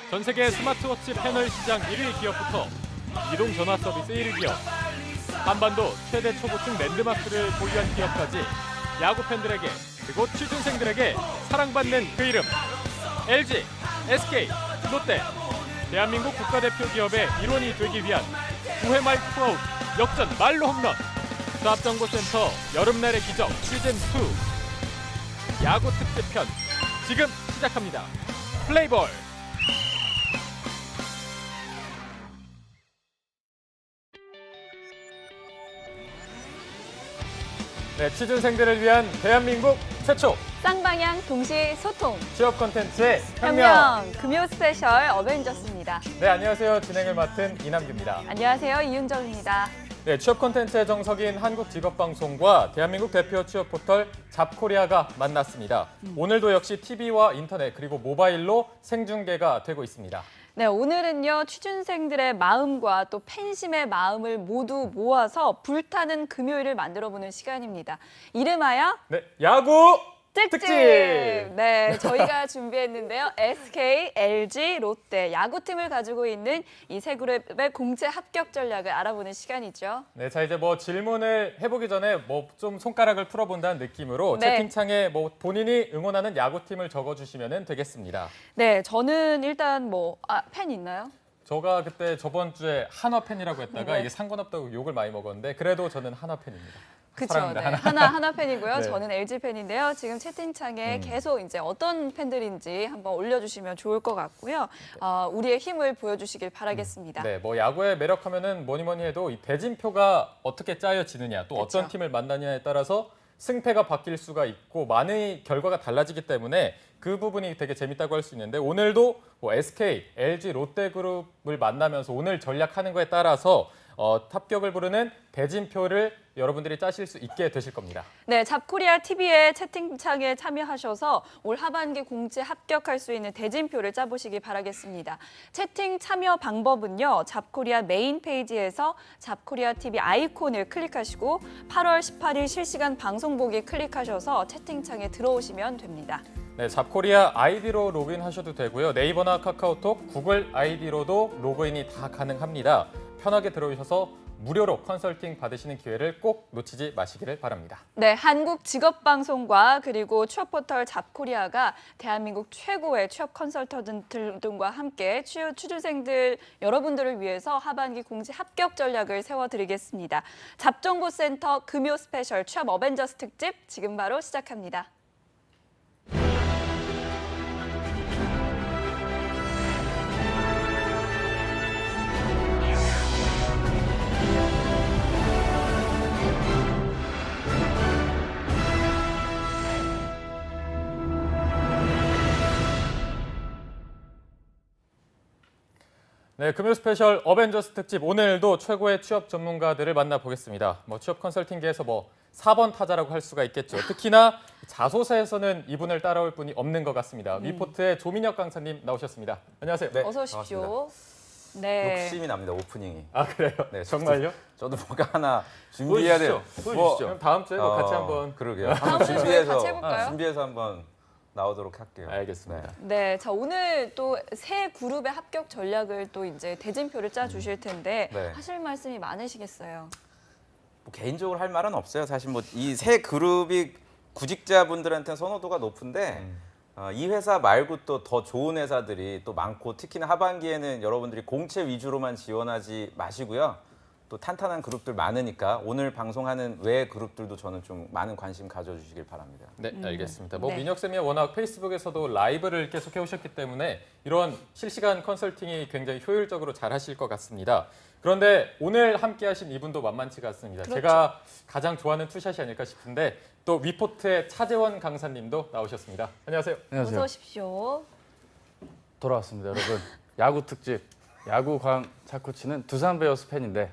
전 세계 스마트워치 패널 시장 1위 기업부터 이동 전화 서비스 1위 기업, 한반도 최대 초고층 랜드마크를 보유한 기업까지 야구 팬들에게 그리고 취준생들에게 사랑받는 그 이름 LG, SK, 롯데, 대한민국 국가대표 기업의 일원이 되기 위한 9회 말 투아웃 역전 말로 홈런 조합정보센터 여름날의 기적 시즌2 야구 특집편 지금 시작합니다. 플레이볼. 네, 취준생들을 위한 대한민국 최초 쌍방향 동시 소통 취업 콘텐츠의 혁명 금요 스페셜 어벤져스입니다. 네, 안녕하세요. 진행을 맡은 이남규입니다. 안녕하세요. 이윤정입니다. 네, 취업 콘텐츠의 정석인 한국직업방송과 대한민국 대표 취업 포털 잡코리아가 만났습니다. 오늘도 역시 TV와 인터넷 그리고 모바일로 생중계가 되고 있습니다. 네, 오늘은요 취준생들의 마음과 또 팬심의 마음을 모두 모아서 불타는 금요일을 만들어보는 시간입니다. 이름하여 네, 야구 특집! 특집! 네, 저희가 준비했는데요. SK, LG, 롯데 야구팀을 가지고 있는 이 세 그룹의 공채 합격 전략을 알아보는 시간이죠. 네, 자 이제 뭐 질문을 해보기 전에 뭐 좀 손가락을 풀어본다는 느낌으로 네. 채팅창에 뭐 본인이 응원하는 야구팀을 적어주시면 되겠습니다. 네, 저는 일단 팬 있나요? 제가 그때 저번 주에 한화 팬이라고 했다가 네. 이게 상관없다고 욕을 많이 먹었는데 그래도 저는 한화 팬입니다. 그렇죠. 사랑합니다, 네. 하나. 하나 팬이고요. 네. 저는 LG 팬인데요. 지금 채팅창에 계속 이제 어떤 팬들인지 한번 올려주시면 좋을 것 같고요. 우리의 힘을 보여주시길 바라겠습니다. 네, 뭐 야구의 매력하면은 뭐니 해도 이 대진표가 어떻게 짜여지느냐, 또 어떤 그쵸. 팀을 만나냐에 따라서 승패가 바뀔 수가 있고 많은 결과가 달라지기 때문에 그 부분이 되게 재밌다고 할 수 있는데 오늘도 뭐 SK, LG, 롯데그룹을 만나면서 오늘 전략하는 거에 따라서 합격을 부르는 대진표를 여러분들이 짜실 수 있게 되실 겁니다. 네, 잡코리아 TV의 채팅창에 참여하셔서 올 하반기 공채 합격할 수 있는 대진표를 짜보시기 바라겠습니다. 채팅 참여 방법은요. 잡코리아 메인 페이지에서 잡코리아 TV 아이콘을 클릭하시고 8월 18일 실시간 방송 보기 클릭하셔서 채팅창에 들어오시면 됩니다. 네, 잡코리아 아이디로 로그인하셔도 되고요. 네이버나 카카오톡, 구글 아이디로도 로그인이 다 가능합니다. 편하게 들어오셔서 무료로 컨설팅 받으시는 기회를 꼭 놓치지 마시기를 바랍니다. 네, 한국 직업방송과 그리고 취업포털 잡코리아가 대한민국 최고의 취업 컨설턴트 등과 함께 취준생들 여러분들을 위해서 하반기 공채 합격 전략을 세워드리겠습니다. 잡정보센터 금요 스페셜 취업 어벤져스 특집 지금 바로 시작합니다. 네, 금요 스페셜 어벤져스 특집 오늘도 최고의 취업 전문가들을 만나보겠습니다. 뭐 취업 컨설팅계에서 4번 타자라고 할 수가 있겠죠. 특히나 자소서에서는 이분을 따라올 분이 없는 것 같습니다. 위포트의 조민혁 강사님 나오셨습니다. 안녕하세요. 네, 어서 오십시오. 반갑습니다. 네. 욕심이 납니다, 오프닝이. 아 그래요? 네, 정말요? 저도 뭔가 하나 준비해야 돼요. 보여주시죠. 그럼 다음 주에 같이 한번. 그러게요. 다음 한번 주에 준비해서 같이 해볼까요? 준비해서 한번 나오도록 할게요. 알겠습니다. 네, 자 오늘 또 새 그룹의 합격 전략을 또 이제 대진표를 짜 주실 텐데 네. 하실 말씀이 많으시겠어요. 뭐 개인적으로 할 말은 없어요. 사실 뭐 이 세 그룹이 구직자분들한테는 선호도가 높은데 이 회사 말고 또 더 좋은 회사들이 또 많고 특히나 하반기에는 여러분들이 공채 위주로만 지원하지 마시고요. 또 탄탄한 그룹들 많으니까 오늘 방송하는 외 그룹들도 저는 좀 많은 관심 가져주시길 바랍니다. 네, 알겠습니다. 네. 민혁 쌤이 워낙 페이스북에서도 라이브를 계속 해오셨기 때문에 이런 실시간 컨설팅이 굉장히 효율적으로 잘 하실 것 같습니다. 그런데 오늘 함께하신 이분도 만만치가 않습니다. 그렇죠. 제가 가장 좋아하는 투샷이 아닐까 싶은데 또 위포트의 차재원 강사님도 나오셨습니다. 안녕하세요. 안녕하세요. 어서 오십시오. 돌아왔습니다, 여러분. 야구 특집, 야구광 차코치는 두산 베어스 팬인데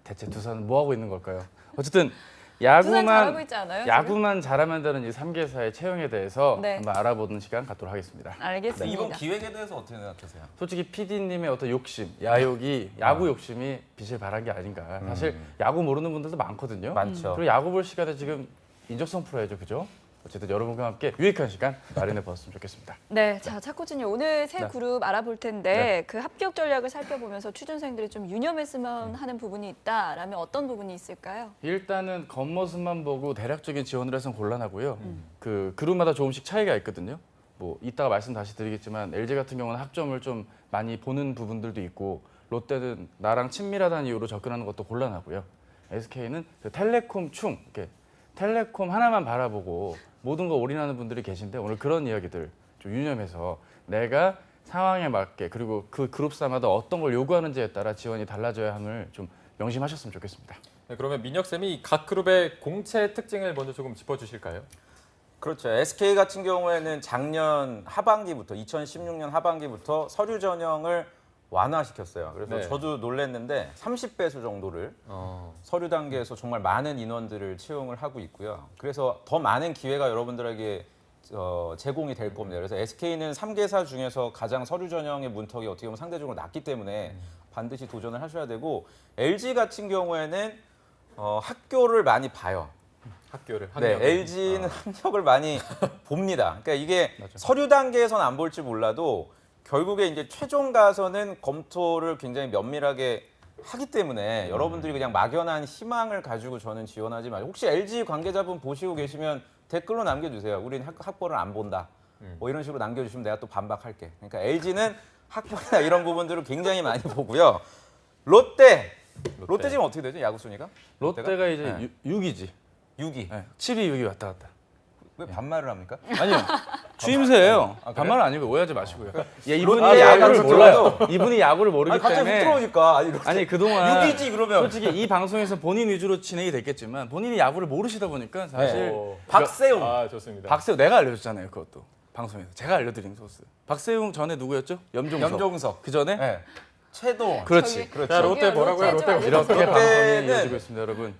대체 두산은 뭐 하고 있는 걸까요? 어쨌든 두산 잘하고 있지 않아요? 지금? 야구만 잘하면 되는 이 3개사의 채용에 대해서 네. 한번 알아보는 시간 갖도록 하겠습니다. 알겠습니다. 이번 기획에 대해서 어떻게 생각하세요? 솔직히 PD님의 어떤 욕심, 야욕이 야구 욕심이 빛을 발한 게 아닌가. 사실 야구 모르는 분들도 많거든요. 많죠. 그리고 야구 볼 시간에 지금 인적성 풀어야죠, 그죠? 어쨌든 여러분과 함께 유익한 시간 마련해 보았으면 좋겠습니다. 네, 자, 차 코치님 오늘 새 네. 그룹 알아볼 텐데 네. 그 합격 전략을 살펴보면서 취준생들이 좀 유념했으면 하는 부분이 있다라면 어떤 부분이 있을까요? 일단은 겉모습만 보고 대략적인 지원을 해서는 곤란하고요. 그 그룹마다 조금씩 차이가 있거든요. 뭐 이따가 말씀 다시 드리겠지만 LG 같은 경우는 학점을 좀 많이 보는 부분들도 있고 롯데는 나랑 친밀하다는 이유로 접근하는 것도 곤란하고요. SK는 그 텔레콤 충, 이렇게 텔레콤 하나만 바라보고 모든 거 올인하는 분들이 계신데 오늘 그런 이야기들 좀 유념해서 내가 상황에 맞게 그리고 그 그룹사마다 어떤 걸 요구하는지에 따라 지원이 달라져야 함을 좀 명심하셨으면 좋겠습니다. 네, 그러면 민혁 쌤이 각 그룹의 공채 특징을 먼저 조금 짚어주실까요? 그렇죠. SK 같은 경우에는 작년 하반기부터 2016년 하반기부터 서류 전형을 완화시켰어요. 그래서 네. 저도 놀랐는데 30배수 정도를 서류 단계에서 정말 많은 인원들을 채용을 하고 있고요. 그래서 더 많은 기회가 여러분들에게 제공이 될 겁니다. 그래서 SK는 3개사 중에서 가장 서류 전형의 문턱이 어떻게 보면 상대적으로 낮기 때문에 반드시 도전을 하셔야 되고 LG 같은 경우에는 학교를 많이 봐요. 학교를 네, 학력을. LG는 학력을 많이 봅니다. 그러니까 이게 서류 단계에서는 안 볼지 몰라도 결국에 이제 최종 가서는 검토를 굉장히 면밀하게 하기 때문에 여러분들이 그냥 막연한 희망을 가지고 저는 지원하지 말고 혹시 LG 관계자분 보시고 계시면 댓글로 남겨주세요. 우린 학벌을 안 본다. 뭐 이런 식으로 남겨주시면 내가 또 반박할게. 그러니까 LG는 학벌이나 이런 부분들을 굉장히 많이 보고요. 롯데 지금 어떻게 되죠? 야구 순위가? 롯데가 이제 네. 6위지. 6위. 네, 7위, 6위 왔다 갔다. 왜 반말을 합니까? 아니요. 추임새예요. 아, 그래요? 반말 아니고 오해하지 마시고요. 예, 이분이 롯데 야구를 야구를 몰라요. 이분이 야구를 모르기 아니, 갑자기 훅 때문에. 들어오니까. 아니 그동안 6위지 그러면. 솔직히 이 방송에서 본인 위주로 진행이 됐겠지만 본인이 야구를 모르시다 보니까 사실 오. 박세웅. 아, 좋습니다. 박세웅 내가 알려줬잖아요. 그것도 방송에서 제가 알려드린 소스. 박세웅 전에 누구였죠? 염종석. 염종석. 그 전에 네. 최동. 그렇지. 저기- 자, 롯데 뭐라고요? 롯데 이렇게 롯데는- 방송이 이어지고 있습니다, 여러분.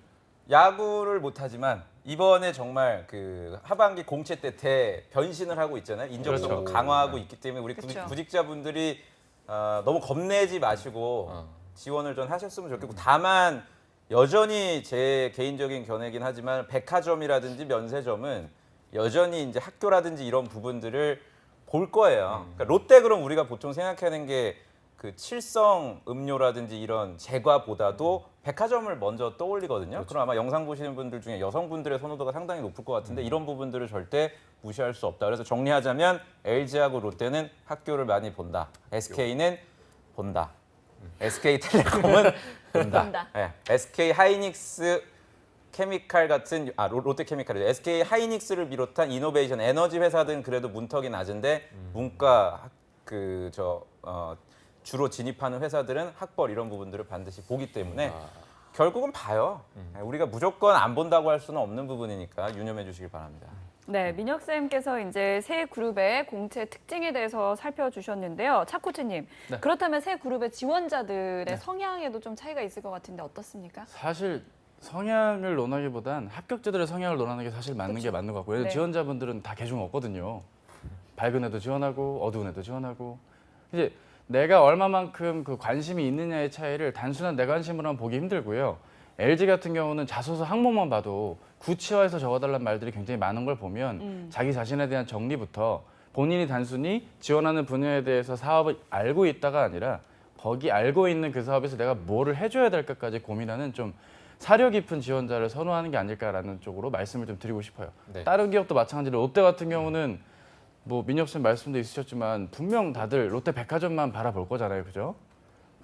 야구를 못하지만 이번에 정말 그 하반기 공채 때 대변신을 하고 있잖아요. 인정성도 그렇죠. 강화하고 있기 때문에 우리 그렇죠. 구직자분들이 너무 겁내지 마시고 지원을 좀 하셨으면 좋겠고 다만 여전히 제 개인적인 견해긴 하지만 백화점이라든지 면세점은 여전히 이제 학교라든지 이런 부분들을 볼 거예요. 그러니까 롯데 그럼 우리가 보통 생각하는 게 그 칠성 음료라든지 이런 제과보다도 백화점을 먼저 떠올리거든요. 그럼 아마 영상 보시는 분들 중에 여성분들의 선호도가 상당히 높을 것 같은데 이런 부분들을 절대 무시할 수 없다. 그래서 정리하자면 LG하고 롯데는 학교를 많이 본다. SK는 본다. SK텔레콤은 본다. 본다. 네. SK 하이닉스 케미칼 같은 롯데 케미칼이죠. SK 하이닉스를 비롯한 이노베이션 에너지 회사들은 그래도 문턱이 낮은데 문과 주로 진입하는 회사들은 학벌 이런 부분들을 반드시 보기 때문에 결국은 봐요. 우리가 무조건 안 본다고 할 수는 없는 부분이니까 유념해 주시길 바랍니다. 네, 민혁 쌤께서 이제 새 그룹의 공채 특징에 대해서 살펴주셨는데요. 차 코치님, 네. 그렇다면 새 그룹의 지원자들의 성향에도 좀 차이가 있을 것 같은데 어떻습니까? 사실 성향을 논하기보단 합격자들의 성향을 논하는 게 사실 맞는 게 맞는 것 같고요. 네. 지원자분들은 다 계중 없거든요. 밝은 애도 지원하고 어두운 애도 지원하고 이제 내가 얼마만큼 그 관심이 있느냐의 차이를 단순한 내 관심으로만 보기 힘들고요. LG 같은 경우는 자소서 항목만 봐도 구체화해서 적어달라는 말들이 굉장히 많은 걸 보면 자기 자신에 대한 정리부터 본인이 단순히 지원하는 분야에 대해서 사업을 알고 있다가 아니라 거기 알고 있는 그 사업에서 내가 뭐를 해줘야 될까까지 고민하는 좀 사려 깊은 지원자를 선호하는 게 아닐까라는 쪽으로 말씀을 좀 드리고 싶어요. 네. 다른 기업도 마찬가지로 롯데 같은 경우는 뭐 민혁 쌤 말씀도 있으셨지만 분명 다들 롯데 백화점만 바라볼 거잖아요, 그죠?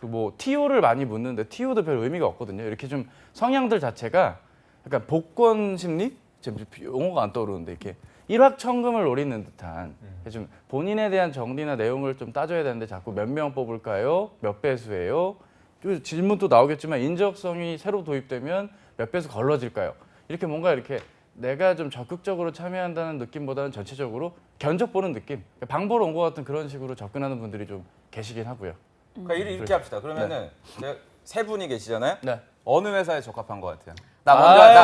그 뭐 TO를 많이 묻는데 TO도 별 의미가 없거든요. 이렇게 좀 성향들 자체가 약간 복권 심리? 지금 용어가 안 떠오르는데 이렇게 일확천금을 노리는 듯한 좀 본인에 대한 정리나 내용을 좀 따져야 되는데 자꾸 몇 명 뽑을까요? 몇 배수예요? 또 질문도 나오겠지만 인적성이 새로 도입되면 몇 배수 걸러질까요? 이렇게 뭔가 이렇게 내가 좀 적극적으로 참여한다는 느낌보다는 전체적으로 견적 보는 느낌, 방 보러 온 것 같은 그런 식으로 접근하는 분들이 좀 계시긴 하고요. 그러니까 이렇게 합시다. 그러면은 제가 세 분이 계시잖아요. 네. 어느 회사에 적합한 것 같아요? 나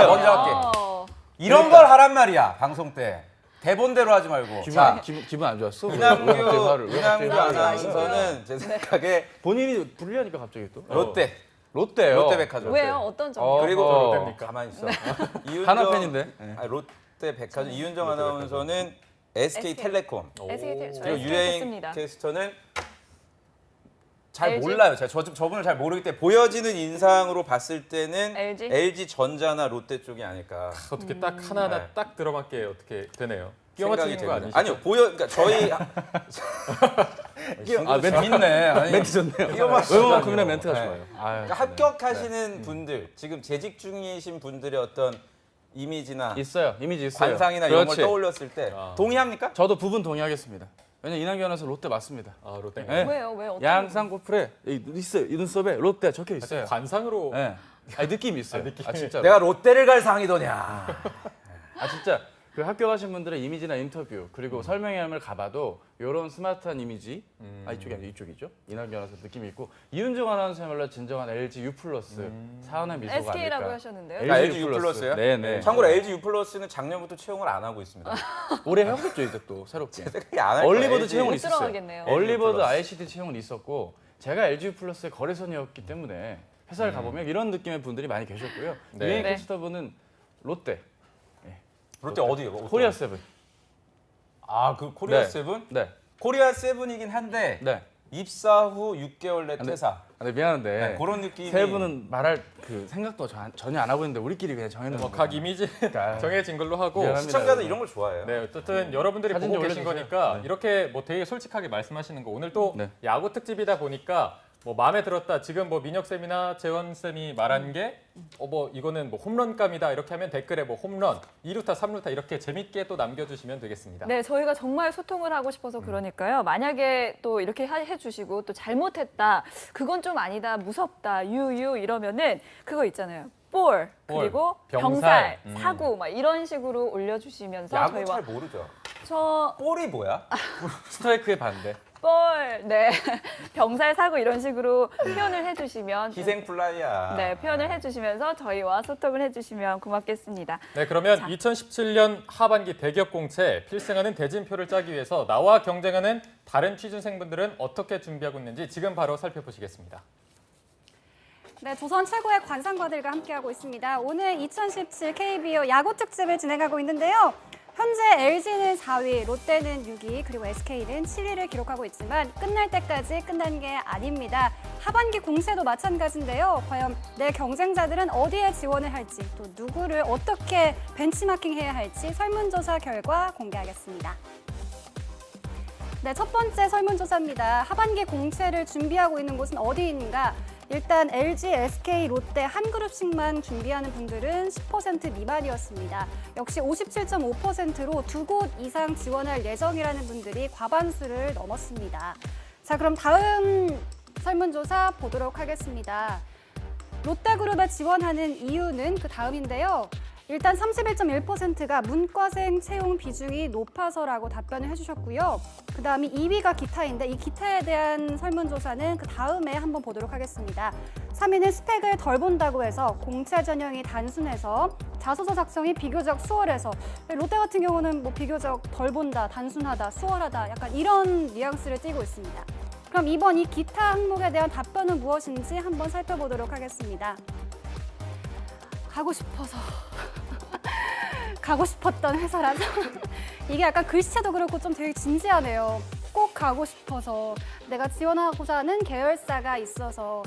먼저 할게. 이런 걸 하란 말이야 방송 때 대본대로 하지 말고. 자, 기분 안 좋았어? 이남규 왜 갑자기 화를? 아나운서는 제 생각에 본인이 불리하니까 갑자기 또 롯데요. 롯데백화점. 왜요? 어떤 점이요? 그리고 롯데입니까? 가만히 있어. 하나 팬인데. 아니, 롯데백화점, 이윤정 아나운서는 SK텔레콤, SK 그리고 유행 했습니다. 캐스터는 잘 LG? 몰라요. 제가 저분을 잘 모르기 때문에 보여지는 인상으로 봤을 때는 LG? LG전자나 롯데 쪽이 아닐까 어떻게 딱 하나하나 네. 딱 들어맞게 어떻게 되네요. 끼워 생각이 맞추는 거 됩니다. 아니시죠? 아니요, 그러니까 저희 멘트 좋네. 아니, 멘트 좋네요. 외모만큼이나 멘트가 네. 좋아요. 아유, 그러니까 합격하시는 분들, 지금 재직 중이신 분들의 어떤 이미지나 있어요. 이미지 있어요. 관상이나 이런 걸 그렇지. 떠올렸을 때 아. 동의합니까? 저도 부분 동의하겠습니다. 왜냐면 이낙연 아나운서 롯데 맞습니다. 아, 롯데. 네. 왜요? 왜 어떤 양상코플에 있어요. 이 눈썹에 롯데 적혀 있어요. 관상으로 네. 아니, 느낌이 있어요. 느낌이. 아 진짜. 내가 롯데를 갈 상이더냐. 아 진짜 그 합격하신 분들의 이미지나 인터뷰 그리고 설명회를 가봐도 이런 스마트한 이미지 이쪽이 아니라 이쪽이죠. 이낙연 아나운서 느낌이 있고 이윤정 아나운서야말로 진정한 LG U 플러스 사원의 미소가 SK라고 아닐까. 하셨는데요. 아, LG U 플러스요? 네네. 참고로 LG U 플러스는 작년부터 채용을 안 하고 있습니다. 올해 해보겠죠 이제 또 새롭게. 생각이 안 할 거예요. 얼리버드 LG. 채용은 못 있었어요. 들어가겠네요. 얼리버드 플러스. ICT 채용은 있었고 제가 LG U 플러스의 거래선이었기 때문에 회사를 가보면 이런 느낌의 분들이 많이 계셨고요. 네. 유행 네. 캐스터분은 롯데, 롯데 어디요? 코리아 세븐. 그 코리아 네. 세븐? 네, 코리아 세븐이긴 한데 네. 입사 후 6개월 내 퇴사. 근데 미안한데 네, 그런 느낌이. 세 분은 말할 그 생각도 전혀 안 하고 있는데 우리끼리 그냥 정해놓은 뭐 거예요. 각 이미지 아. 정해진 걸로 하고 미안합니다. 시청자들 이런 걸 좋아해요. 네, 어쨌든 여러분들이 사진 보고 좀 계신 올려주세요. 거니까 네. 이렇게 뭐 되게 솔직하게 말씀하시는 거 오늘 또 네. 야구 특집이다 보니까 뭐 마음에 들었다. 지금 뭐 민혁 쌤이나 재원 쌤이 말한 게 뭐 이거는 뭐 홈런감이다 이렇게 하면 댓글에 뭐 홈런, 2루타, 3루타 이렇게 재밌게 또 남겨주시면 되겠습니다. 네, 저희가 정말 소통을 하고 싶어서 그러니까요. 만약에 또 이렇게 해주시고 또 잘못했다, 그건 좀 아니다, 무섭다, 유유 이러면은 그거 있잖아요. 볼, 그리고 병살, 병살. 사고 막 이런 식으로 올려주시면서 야구 저희와 잘 모르죠. 저 볼이 뭐야? 스트라이크의 반대. 볼, 네, 병살, 사고 이런 식으로 표현을 해주시면 희생 플라이야. 네, 표현을 해주시면서 저희와 소통을 해주시면 고맙겠습니다. 네, 그러면 2017년 하반기 대기업 공채 필승하는 대진표를 짜기 위해서 나와 경쟁하는 다른 취준생분들은 어떻게 준비하고 있는지 지금 바로 살펴보시겠습니다. 네, 조선 최고의 관상가들과 함께하고 있습니다. 오늘 2017 KBO 야구 특집을 진행하고 있는데요. 현재 LG는 4위, 롯데는 6위, 그리고 SK는 7위를 기록하고 있지만 끝날 때까지 끝난 게 아닙니다. 하반기 공세도 마찬가지인데요. 과연 내 경쟁자들은 어디에 지원을 할지, 또 누구를 어떻게 벤치마킹해야 할지 설문조사 결과 공개하겠습니다. 네, 첫 번째 설문조사입니다. 하반기 공채를 준비하고 있는 곳은 어디인가? 일단 LG, SK, 롯데 한 그룹씩만 준비하는 분들은 10% 미만이었습니다. 역시 57.5%로 두 곳 이상 지원할 예정이라는 분들이 과반수를 넘었습니다. 자, 그럼 다음 설문조사 보도록 하겠습니다. 롯데그룹에 지원하는 이유는 그 다음인데요. 일단 31.1%가 문과생 채용 비중이 높아서라고 답변을 해주셨고요. 그 다음이 2위가 기타인데 이 기타에 대한 설문조사는 그 다음에 한번 보도록 하겠습니다. 3위는 스펙을 덜 본다고 해서 공채 전형이 단순해서 자소서 작성이 비교적 수월해서 롯데 같은 경우는 뭐 비교적 덜 본다, 단순하다, 수월하다 약간 이런 뉘앙스를 띠고 있습니다. 그럼 이번 이 기타 항목에 대한 답변은 무엇인지 한번 살펴보도록 하겠습니다. 가고 싶어서 가고 싶었던 회사라서 이게 약간 글씨체도 그렇고 좀 되게 진지하네요. 꼭 가고 싶어서 내가 지원하고자 하는 계열사가 있어서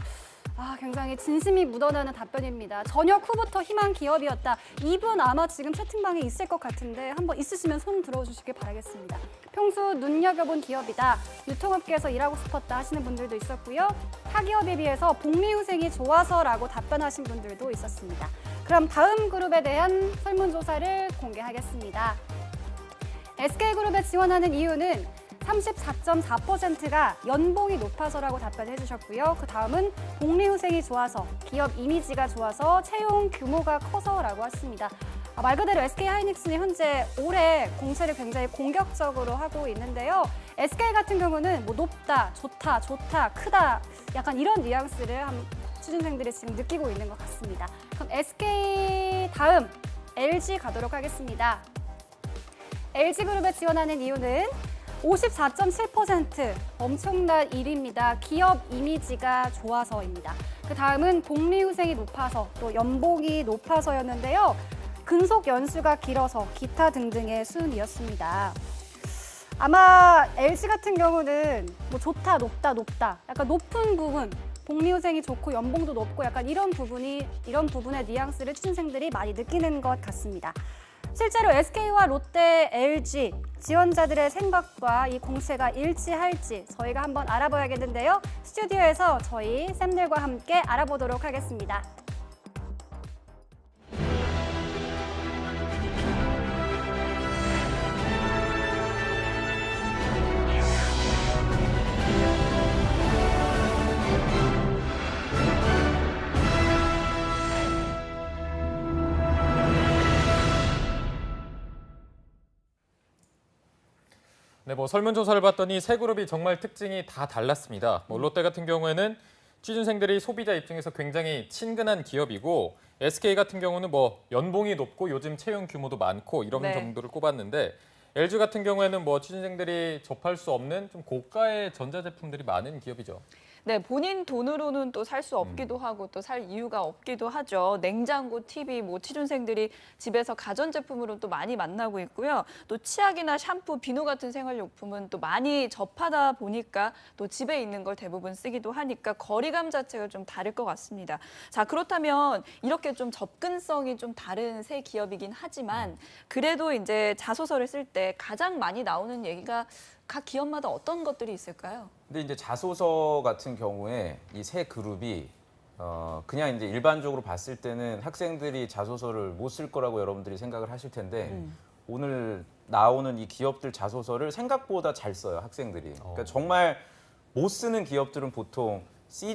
굉장히 진심이 묻어나는 답변입니다. 전역 후부터 희망 기업이었다. 이분 아마 지금 채팅방에 있을 것 같은데 한번 있으시면 손 들어주시길 바라겠습니다. 평소 눈여겨본 기업이다. 유통업계에서 일하고 싶었다 하시는 분들도 있었고요. 타 기업에 비해서 복리후생이 좋아서라고 답변하신 분들도 있었습니다. 그럼 다음 그룹에 대한 설문조사를 공개하겠습니다. SK그룹에 지원하는 이유는 34.4%가 연봉이 높아서라고 답변해 주셨고요. 그 다음은 복리후생이 좋아서, 기업 이미지가 좋아서, 채용 규모가 커서라고 했습니다. 말 그대로 SK하이닉스는 현재 올해 공채를 굉장히 공격적으로 하고 있는데요. SK 같은 경우는 뭐 높다, 좋다, 크다 약간 이런 뉘앙스를 취준생들이 지금 느끼고 있는 것 같습니다. 그럼 SK 다음 LG 가도록 하겠습니다. LG그룹에 지원하는 이유는 54.7% 엄청난 1위입니다. 기업 이미지가 좋아서입니다. 그 다음은 복리후생이 높아서 또 연봉이 높아서였는데요. 근속 연수가 길어서 기타 등등의 순이었습니다. 아마 LG 같은 경우는 뭐 좋다, 높다, 약간 높은 부분, 복리후생이 좋고 연봉도 높고 약간 이런 부분의 뉘앙스를 취준생들이 많이 느끼는 것 같습니다. 실제로 SK와 롯데, LG 지원자들의 생각과 이 공세가 일치할지 저희가 한번 알아봐야겠는데요. 스튜디오에서 저희 쌤들과 함께 알아보도록 하겠습니다. 네, 뭐 설문조사를 봤더니 세 그룹이 정말 특징이 다 달랐습니다. 뭐 롯데 같은 경우에는 취준생들이 소비자 입장에서 굉장히 친근한 기업이고 SK 같은 경우는 뭐 연봉이 높고 요즘 채용 규모도 많고 이런 네. 정도를 꼽았는데 LG 같은 경우에는 뭐 취준생들이 접할 수 없는 좀 고가의 전자제품들이 많은 기업이죠. 네, 본인 돈으로는 또 살 수 없기도 하고 또 살 이유가 없기도 하죠. 냉장고, TV, 뭐 취준생들이 집에서 가전제품으로 또 많이 만나고 있고요. 또 치약이나 샴푸, 비누 같은 생활용품은 또 많이 접하다 보니까 또 집에 있는 걸 대부분 쓰기도 하니까 거리감 자체가 좀 다를 것 같습니다. 자, 그렇다면 이렇게 좀 접근성이 좀 다른 세 기업이긴 하지만 그래도 이제 자소서를 쓸 때 가장 많이 나오는 얘기가 각 기업마다 어떤 것들이 있을까요? 근데 이제 자소서 같은 경우에 이 세 그룹이 그냥 이제 일반적으로 봤을 때는 학생들이 자소서를 못 쓸 거라고 여러분들이 생각을 하실 텐데 오늘 나오는 이 기업들 자소서를 생각보다 잘 써요, 학생들이. 그러니까 정말 못 쓰는 기업들은 보통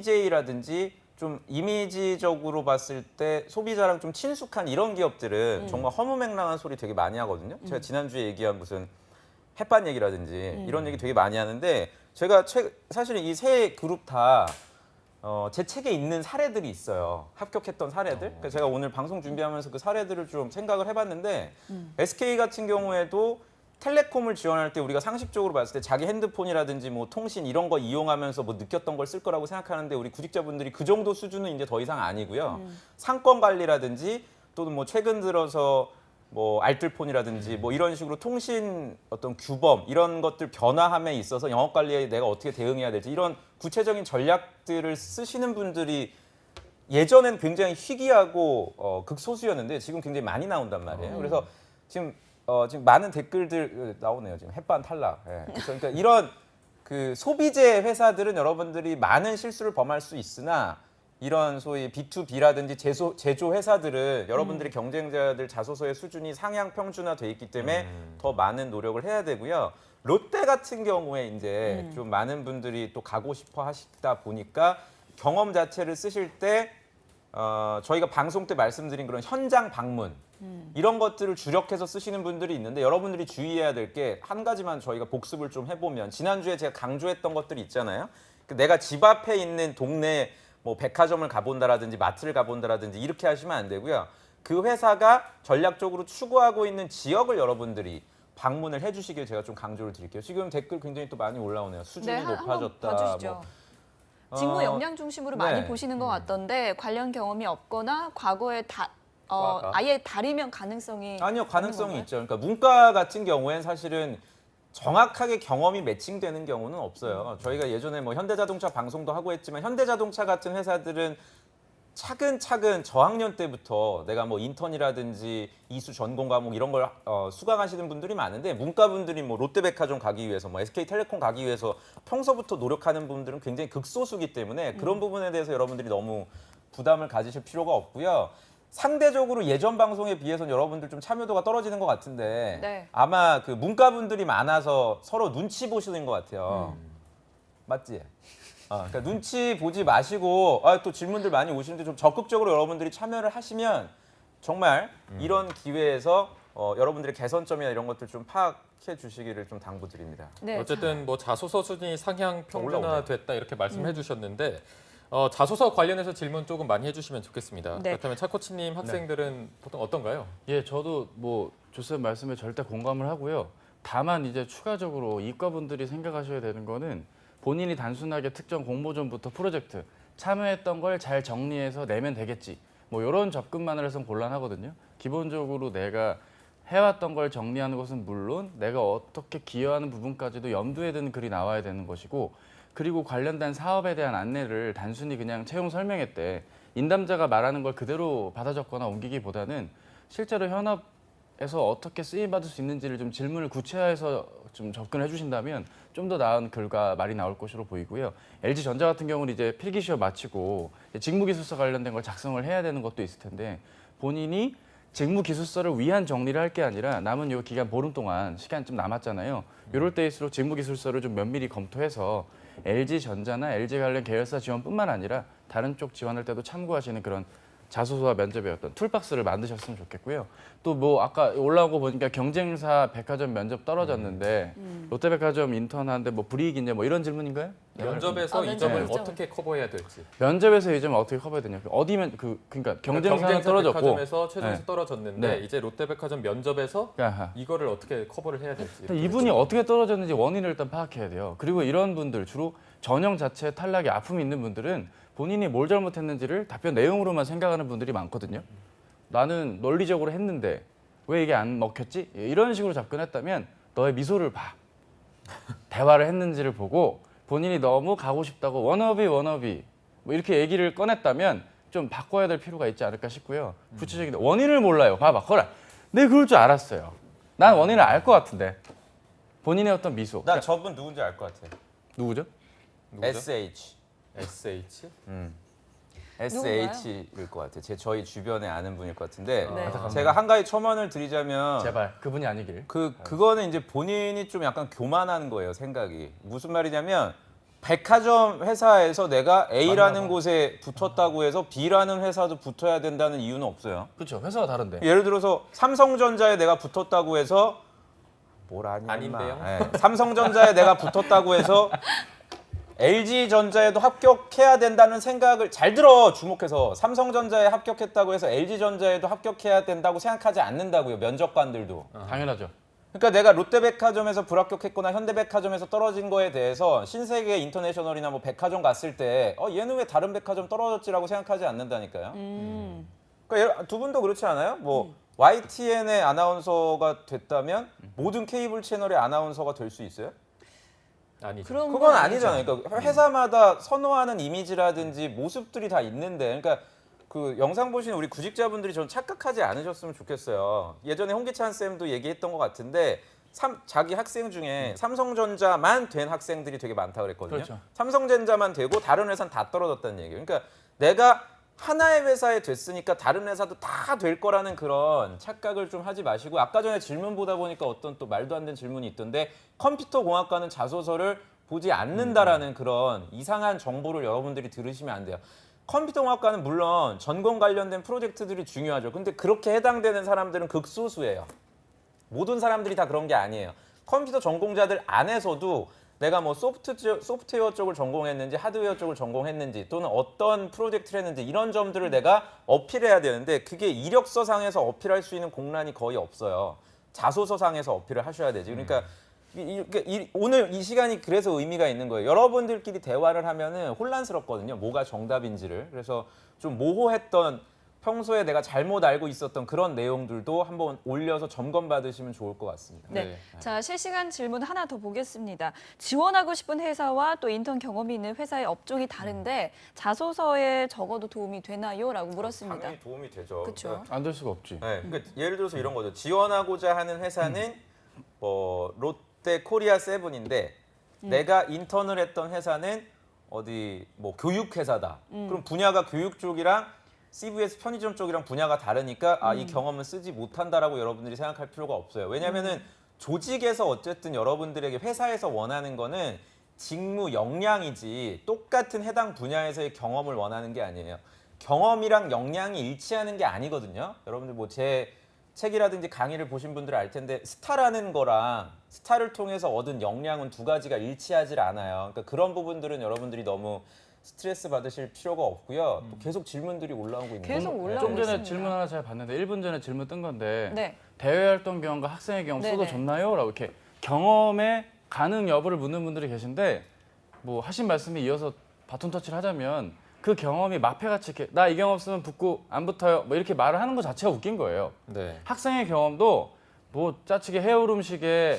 CJ라든지 좀 이미지적으로 봤을 때 소비자랑 좀 친숙한 이런 기업들은 정말 허무맹랑한 소리 되게 많이 하거든요. 제가 지난주에 얘기한 무슨 햇반 얘기라든지 이런 얘기 되게 많이 하는데 제가 사실 이 세 그룹 다 제 책에 있는 사례들이 있어요. 합격했던 사례들. 그래서 제가 오늘 방송 준비하면서 그 사례들을 좀 생각을 해봤는데 SK 같은 경우에도 텔레콤을 지원할 때 우리가 상식적으로 봤을 때 자기 핸드폰이라든지 뭐 통신 이런 거 이용하면서 뭐 느꼈던 걸 쓸 거라고 생각하는데 우리 구직자분들이 그 정도 수준은 이제 더 이상 아니고요. 상권 관리라든지 또는 뭐 최근 들어서 뭐 알뜰폰이라든지 뭐 이런 식으로 통신 어떤 규범 이런 것들 변화함에 있어서 영업 관리에 내가 어떻게 대응해야 될지 이런 구체적인 전략들을 쓰시는 분들이 예전엔 굉장히 희귀하고 극소수였는데 지금 굉장히 많이 나온단 말이에요. 그래서 지금 많은 댓글들 나오네요. 지금 햇반 탈락. 예. 그러니까 이런 그 소비재 회사들은 여러분들이 많은 실수를 범할 수 있으나 이런 소위 B2B라든지 제조 회사들은 여러분들이 경쟁자들 자소서의 수준이 상향 평준화돼 있기 때문에 더 많은 노력을 해야 되고요. 롯데 같은 경우에 이제 좀 많은 분들이 또 가고 싶어 하시다 보니까 경험 자체를 쓰실 때 저희가 방송 때 말씀드린 그런 현장 방문 이런 것들을 주력해서 쓰시는 분들이 있는데 여러분들이 주의해야 될 게 한 가지만 저희가 복습을 좀 해보면 지난주에 제가 강조했던 것들이 있잖아요. 내가 집 앞에 있는 동네 뭐 백화점을 가본다라든지 마트를 가본다라든지 이렇게 하시면 안 되고요. 그 회사가 전략적으로 추구하고 있는 지역을 여러분들이 방문을 해주시길 제가 좀 강조를 드릴게요. 지금 댓글 굉장히 또 많이 올라오네요. 수준이 네, 한번 높아졌다. 봐주시죠. 직무 역량 중심으로 많이 네. 보시는 것 같던데 관련 경험이 없거나 과거에 아예 다르면 가능성이 아니요, 없는 가능성이 건가요? 있죠. 그러니까 문과 같은 경우엔 사실은 정확하게 경험이 매칭되는 경우는 없어요. 저희가 예전에 뭐 현대자동차 방송도 하고 했지만 현대자동차 같은 회사들은 차근차근 저학년 때부터 내가 뭐 인턴이라든지 이수 전공 과목 이런 걸 수강하시는 분들이 많은데 문과분들이 뭐 롯데백화점 가기 위해서 뭐 SK텔레콤 가기 위해서 평소부터 노력하는 분들은 굉장히 극소수기 때문에 그런 부분에 대해서 여러분들이 너무 부담을 가지실 필요가 없고요. 상대적으로 예전 방송에 비해서는 여러분들 좀 참여도가 떨어지는 것 같은데 네. 아마 그 문과분들이 많아서 서로 눈치 보시는 것 같아요. 맞지? 그러니까 눈치 보지 마시고 또 질문들 많이 오시는데 좀 적극적으로 여러분들이 참여를 하시면 정말 이런 기회에서 여러분들의 개선점이나 이런 것들 좀 파악해 주시기를 좀 당부드립니다. 네, 어쨌든 뭐 자소서 수준이 상향 평준화됐다 이렇게 말씀해 음. 주셨는데 자소서 관련해서 질문 조금 많이 해주시면 좋겠습니다. 네. 그렇다면 차코치님 학생들은 보통 어떤가요? 예, 저도 뭐 조쌤 말씀에 절대 공감을 하고요. 다만 이제 추가적으로 이과분들이 생각하셔야 되는 거는 본인이 단순하게 특정 공모전부터 프로젝트 참여했던 걸 잘 정리해서 내면 되겠지. 뭐 이런 접근만을 해서는 곤란하거든요. 기본적으로 내가 해왔던 걸 정리하는 것은 물론 내가 어떻게 기여하는 부분까지도 염두에 두는 글이 나와야 되는 것이고, 그리고 관련된 사업에 대한 안내를 단순히 그냥 채용 설명회 때 인담자가 말하는 걸 그대로 받아 적거나 옮기기보다는 실제로 현업에서 어떻게 쓰임받을 수 있는지를 좀 질문을 구체화해서 좀 접근해 주신다면 좀 더 나은 글과 말이 나올 것으로 보이고요. LG전자 같은 경우는 이제 필기 시험 마치고 직무기술서 관련된 걸 작성을 해야 되는 것도 있을 텐데, 본인이 직무기술서를 위한 정리를 할 게 아니라 남은 요 기간 보름 동안 시간 좀 남았잖아요. 이럴 때일수록 직무기술서를 좀 면밀히 검토해서 LG전자나 LG 관련 계열사 지원뿐만 아니라 다른 쪽 지원할 때도 참고하시는 그런 자소서와 면접의 어떤 툴박스를 만드셨으면 좋겠고요. 또 뭐 아까 올라온 거 보니까 경쟁사 백화점 면접 떨어졌는데 롯데백화점 인턴하는데 뭐 불이익이냐 뭐 이런 질문인가요? 면접에서 이 점을 면접이죠. 어떻게 커버해야 될지. 면접에서 이 점을 어떻게 커버해야 되냐? 어디면 그러니까 경쟁사는 떨어졌고, 백화점에서 최종에서 네. 떨어졌는데 네. 이제 롯데백화점 면접에서 아하. 이거를 어떻게 커버를 해야 될지. 일단 이분이 어떻게 떨어졌는지 원인을 일단 파악해야 돼요. 그리고 이런 분들 주로 전형 자체에 탈락이 아픔이 있는 분들은 본인이 뭘 잘못했는지를 답변 내용으로만 생각하는 분들이 많거든요. 나는 논리적으로 했는데 왜 이게 안 먹혔지? 이런 식으로 접근했다면 너의 미소를 봐. 대화를 했는지를 보고 본인이 너무 가고 싶다고 워너비 뭐 이렇게 얘기를 꺼냈다면 좀 바꿔야 될 필요가 있지 않을까 싶고요. 구체적인 원인을 몰라요. 봐봐, 거라. 내가 그럴 줄 알았어요. 난 원인을 알 것 같은데. 본인의 어떤 미소. 나 저분 누군지 알 것 같아. 누구죠? 누구죠? SH. SH? SH일 것 같아. 저희 주변에 아는 분일 것 같은데 네. 제가 한 가지 첨언을 드리자면 제발 그분이 아니길. 그거는 이제 본인이 좀 약간 교만한 거예요, 생각이. 무슨 말이냐면 백화점 회사에서 내가 A라는 곳에 붙었다고 해서 B라는 회사도 붙어야 된다는 이유는 없어요. 그렇죠. 회사가 다른데. 예를 들어서 삼성전자에 내가 붙었다고 해서 뭘 아냐 아닌데요? 임마. 예, 삼성전자에 내가 붙었다고 해서 LG전자에도 합격해야 된다는 생각을 잘 들어. 주목해서 삼성전자에 합격했다고 해서 LG전자에도 합격해야 된다고 생각하지 않는다고요, 면접관들도. 당연하죠. 그러니까 내가 롯데백화점에서 불합격했거나 현대백화점에서 떨어진 거에 대해서 신세계 인터내셔널이나 뭐 백화점 갔을 때 얘는 왜 다른 백화점 떨어졌지라고 생각하지 않는다니까요. 그러니까 두 분도 그렇지 않아요? 뭐 YTN의 아나운서가 됐다면 모든 케이블 채널의 아나운서가 될 수 있어요? 아니죠. 그런 그건 건 아니잖아요. 그러니까 회사마다 선호하는 이미지라든지 모습들이 다 있는데, 그러니까 그 영상 보시는 우리 구직자분들이 좀 착각하지 않으셨으면 좋겠어요. 예전에 홍기찬 쌤도 얘기했던 것 같은데 자기 학생 중에 삼성전자만 된 학생들이 되게 많다 그랬거든요. 그렇죠. 삼성전자만 되고 다른 회사는 다 떨어졌다는 얘기예요. 그러니까 내가 하나의 회사에 됐으니까 다른 회사도 다 될 거라는 그런 착각을 좀 하지 마시고, 아까 전에 질문 보다 보니까 어떤 또 말도 안 되는 질문이 있던데 컴퓨터공학과는 자소서를 보지 않는다라는 그런 이상한 정보를 여러분들이 들으시면 안 돼요. 컴퓨터공학과는 물론 전공 관련된 프로젝트들이 중요하죠. 근데 그렇게 해당되는 사람들은 극소수예요. 모든 사람들이 다 그런 게 아니에요. 컴퓨터 전공자들 안에서도 내가 뭐 소프트웨어 쪽을 전공했는지 하드웨어 쪽을 전공했는지 또는 어떤 프로젝트를 했는지 이런 점들을 내가 어필해야 되는데, 그게 이력서상에서 어필할 수 있는 공란이 거의 없어요. 자소서상에서 어필을 하셔야 되지. 그러니까 오늘 이 시간이 그래서 의미가 있는 거예요. 여러분들끼리 대화를 하면은 혼란스럽거든요. 뭐가 정답인지를. 그래서 좀 모호했던, 평소에 내가 잘못 알고 있었던 그런 내용들도 한번 올려서 점검받으시면 좋을 것 같습니다. 네. 자, 실시간 질문 하나 더 보겠습니다. 지원하고 싶은 회사와 또 인턴 경험이 있는 회사의 업종이 다른데 자소서에 적어도 도움이 되나요? 라고 물었습니다. 당연히 도움이 되죠. 그쵸. 안 될 수가 없지. 네, 그러니까 예를 들어서 이런 거죠. 지원하고자 하는 회사는 롯데 코리아 세븐인데 내가 인턴을 했던 회사는 어디 뭐 교육 회사다. 그럼 분야가 교육 쪽이랑 CVS 편의점 쪽이랑 분야가 다르니까 이 경험은 쓰지 못한다라고 여러분들이 생각할 필요가 없어요. 왜냐면은 조직에서 어쨌든 여러분들에게 회사에서 원하는 거는 직무 역량이지 똑같은 해당 분야에서의 경험을 원하는 게 아니에요. 경험이랑 역량이 일치하는 게 아니거든요. 여러분들 뭐 제 책이라든지 강의를 보신 분들은 알 텐데 스타라는 거랑 스타를 통해서 얻은 역량은 두 가지가 일치하지 않아요. 그러니까 그런 부분들은 여러분들이 너무 스트레스 받으실 필요가 없고요. 또 계속 질문들이 올라오고 있는 계속 거죠. 올라오고 좀 전에 있습니다. 질문 하나 제가 봤는데 1분 전에 질문 뜬 건데 네. 대외 활동 경험과 학생의 경험 써도 네네. 좋나요? 라고 이렇게 경험의 가능 여부를 묻는 분들이 계신데, 뭐 하신 말씀에 이어서 바톤 터치를 하자면 그 경험이 마패같이 이렇게 나 이 경험 없으면 붙고 안 붙어요. 뭐 이렇게 말을 하는 것 자체가 웃긴 거예요. 네. 학생의 경험도 뭐 짜치게 해올 음식에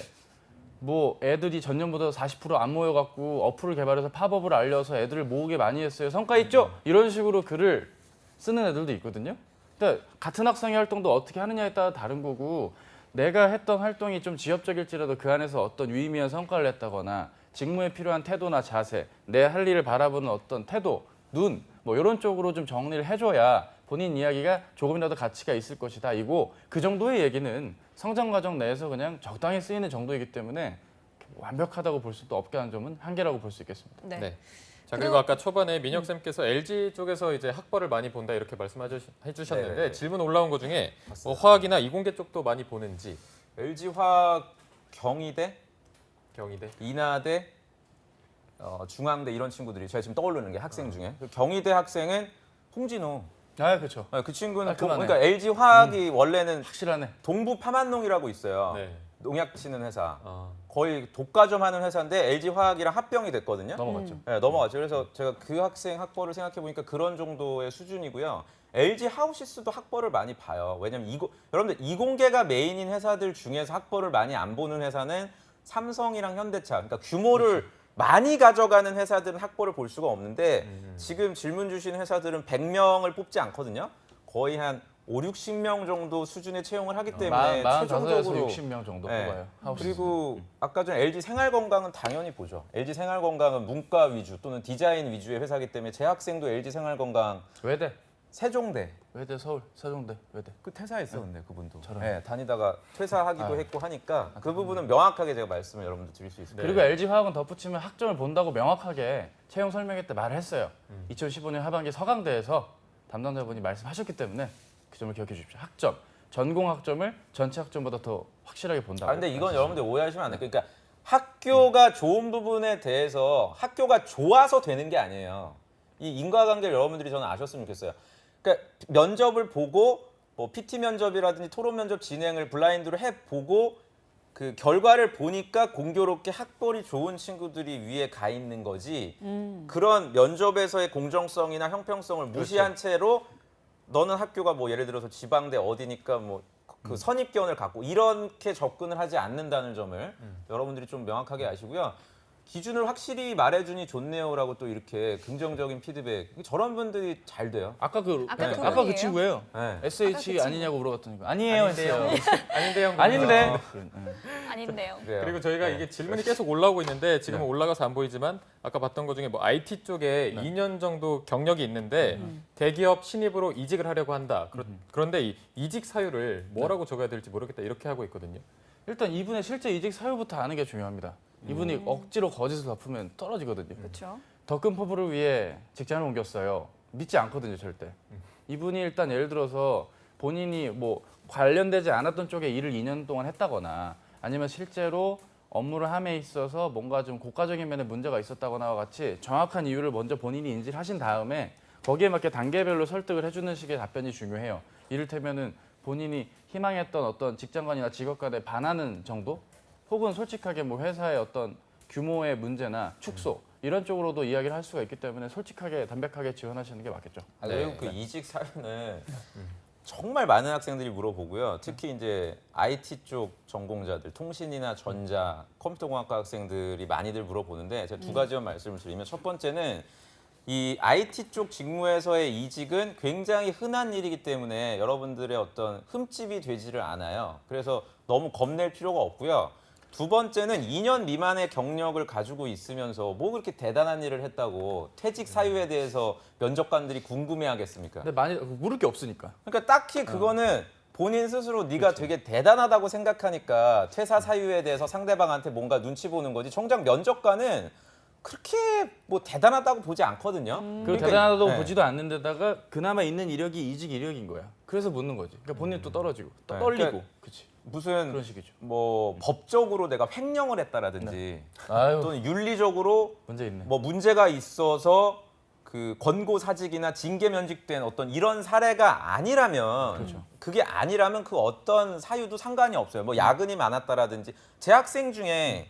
뭐 애들이 전년보다 40% 안 모여갖고 어플을 개발해서 팝업을 알려서 애들을 모으게 많이 했어요. 성과 있죠? 이런 식으로 글을 쓰는 애들도 있거든요. 그러니까 같은 학생의 활동도 어떻게 하느냐에 따라 다른 거고 내가 했던 활동이 좀 지엽적일지라도 그 안에서 어떤 유의미한 성과를 냈다거나 직무에 필요한 태도나 자세, 내 할 일을 바라보는 어떤 태도, 눈, 뭐 이런 쪽으로 좀 정리를 해줘야 본인 이야기가 조금이라도 가치가 있을 것이다. 이고 그 정도의 얘기는 성장 과정 내에서 그냥 적당히 쓰이는 정도이기 때문에 완벽하다고 볼 수도 없게 하는 점은 한계라고 볼 수 있겠습니다. 네. 네. 자, 그리고 아까 초반에 민혁 쌤께서 LG 쪽에서 이제 학벌을 많이 본다 이렇게 말씀해 주셨는데 네네네. 질문 올라온 것 중에 뭐 화학이나 이공계 쪽도 많이 보는지. LG 화학 경희대, 경희대. 인하대, 중앙대 이런 친구들이 제가 지금 떠오르는 게 학생 중에 그 경희대 학생은 홍진호. 아, 그렇죠. 그 친구는 깔끔하네. 그러니까 LG 화학이 원래는 확실하네. 동부 파만농이라고 있어요. 네. 농약 치는 회사. 아, 거의 독과점 하는 회사인데 LG 화학이랑 합병이 됐거든요. 넘어갔죠. 네, 넘어갔죠. 그래서 제가 그 학생 학벌을 생각해 보니까 그런 정도의 수준이고요. LG 하우시스도 학벌을 많이 봐요. 왜냐면 여러분들 이공계가 메인인 회사들 중에서 학벌을 많이 안 보는 회사는 삼성이랑 현대차. 그러니까 규모를 많이 가져가는 회사들은 학벌을 볼 수가 없는데 지금 질문 주신 회사들은 100명을 뽑지 않거든요. 거의 한 5, 60명 정도 수준의 채용을 하기 때문에 45에서 최종적으로 60명 정도 네. 뽑아요. 하우스. 그리고 아까 전 LG 생활건강은 당연히 보죠. LG 생활건강은 문과 위주 또는 디자인 위주의 회사이기 때문에 제 학생도 LG 생활건강 외대, 세종대 외대 서울, 세종대, 외대. 그 퇴사했어 근데 그분도 저런. 네, 다니다가 퇴사하기도 아유. 했고 하니까 그 부분은 명확하게 제가 말씀을 여러분들 드릴 수 있습니다. 그리고 LG 화학은 덧붙이면 학점을 본다고 명확하게 채용 설명회 때 말을 했어요. 2015년 하반기 서강대에서 담당자분이 말씀하셨기 때문에 그 점을 기억해 주십시오. 학점, 전공 학점을 전체 학점보다 더 확실하게 본다고. 근데 이건 여러분들 오해하시면 안 돼요. 그러니까 학교가 좋은 부분에 대해서 학교가 좋아서 되는 게 아니에요. 이 인과관계를 여러분들이 저는 아셨으면 좋겠어요. 그러니까 면접을 보고 뭐 PT 면접이라든지 토론 면접 진행을 블라인드로 해보고 그 결과를 보니까 공교롭게 학벌이 좋은 친구들이 위에 가 있는 거지 그런 면접에서의 공정성이나 형평성을 무시한 채로 너는 학교가 뭐 예를 들어서 지방대 어디니까 뭐 그 선입견을 갖고 이렇게 접근을 하지 않는다는 점을 여러분들이 좀 명확하게 아시고요. 기준을 확실히 말해주니 좋네요라고 또 이렇게 긍정적인 피드백 저런 분들이 잘 돼요. 아까 그 아까 네. 그 아까 그 분이에요? 친구예요. 네. SH 아니냐고 물어봤더니 아니에요 했어요. 아닌데요. 아닌데. 아닌데요. 그래요. 그리고 저희가 네. 이게 질문이 계속 올라오고 있는데 지금은 올라가서 안 보이지만 아까 봤던 것 중에 뭐 IT 쪽에 2년 정도 경력이 있는데 대기업 신입으로 이직을 하려고 한다. 그런데 이 이직 사유를 뭐라고 적어야 될지 모르겠다 이렇게 하고 있거든요. 일단 이분의 실제 이직 사유부터 아는 게 중요합니다. 이분이 억지로 거짓을 덮으면 떨어지거든요. 그렇죠. 더 큰 포부를 위해 직장을 옮겼어요. 믿지 않거든요, 절대. 이분이 일단 예를 들어서 본인이 뭐 관련되지 않았던 쪽에 일을 2년 동안 했다거나 아니면 실제로 업무를 함에 있어서 뭔가 좀 고가적인 면에 문제가 있었다거나와 같이 정확한 이유를 먼저 본인이 인지를 하신 다음에 거기에 맞게 단계별로 설득을 해주는 식의 답변이 중요해요. 이를테면은 본인이 희망했던 어떤 직장관이나 직업관에 반하는 정도? 혹은 솔직하게 뭐 회사의 어떤 규모의 문제나 축소 이런 쪽으로도 이야기를 할 수가 있기 때문에 솔직하게 담백하게 지원하시는 게 맞겠죠. 그리고 그 이직 사유는 정말 많은 학생들이 물어보고요. 특히 이제 IT 쪽 전공자들, 통신이나 전자, 컴퓨터공학과 학생들이 많이들 물어보는데 제가 두 가지만 말씀을 드리면 첫 번째는 이 IT 쪽 직무에서의 이직은 굉장히 흔한 일이기 때문에 여러분들의 어떤 흠집이 되지를 않아요. 그래서 너무 겁낼 필요가 없고요. 두 번째는 2년 미만의 경력을 가지고 있으면서 뭐 그렇게 대단한 일을 했다고 퇴직 사유에 대해서 면접관들이 궁금해하겠습니까? 근데 많이 물을 게 없으니까. 그러니까 딱히 그거는 본인 스스로 네가 되게 대단하다고 생각하니까 퇴사 사유에 대해서 상대방한테 뭔가 눈치 보는 거지. 정작 면접관은 그렇게 뭐 대단하다고 보지 않거든요. 그리고 그러니까 대단하다고 네. 보지도 않는 데다가 그나마 있는 이력이 이직 이력인 거야. 그래서 묻는 거지. 그러니까 본인 또 떨어지고 또 네. 떨리고. 그러니까 그렇지. 무슨 그런 식이죠. 뭐 법적으로 내가 횡령을 했다라든지 아유, 또는 윤리적으로 문제 있네. 뭐 문제가 있어서 그 권고 사직이나 징계 면직된 어떤 이런 사례가 아니라면 그렇죠. 그게 아니라면 그 어떤 사유도 상관이 없어요. 뭐 야근이 많았다라든지 제 학생 중에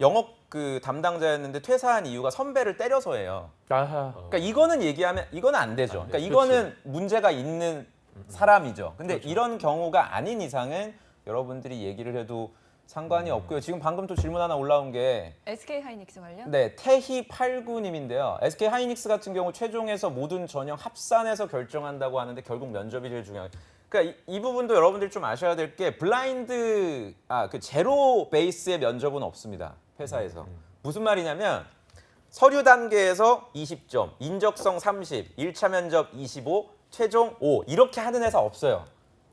영업 그 담당자였는데 퇴사한 이유가 선배를 때려서예요. 아하. 그러니까 이거는 얘기하면 이거는 안 되죠. 그러니까 이거는 문제가 있는 사람이죠. 근데 이런 경우가 아닌 이상은 여러분들이 얘기를 해도 상관이 없고요. 지금 방금 또 질문 하나 올라온 게 SK 하이닉스 관련? 네, 태희89님인데요. SK 하이닉스 같은 경우 최종에서 모든 전형 합산해서 결정한다고 하는데 결국 면접이 제일 중요해요. 그러니까 이 부분도 여러분들이 좀 아셔야 될 게 블라인드 그 제로 베이스의 면접은 없습니다. 회사에서. 무슨 말이냐면 서류 단계에서 20점, 인적성 30, 1차 면접 25, 최종 5 이렇게 하는 회사 없어요.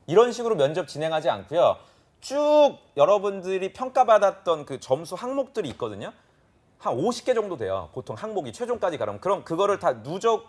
이런 식으로 면접 진행하지 않고요. 쭉 여러분들이 평가받았던 그 점수 항목들이 있거든요. 한 50개 정도 돼요. 보통 항목이 최종까지 가려면. 그럼 그거를 다 누적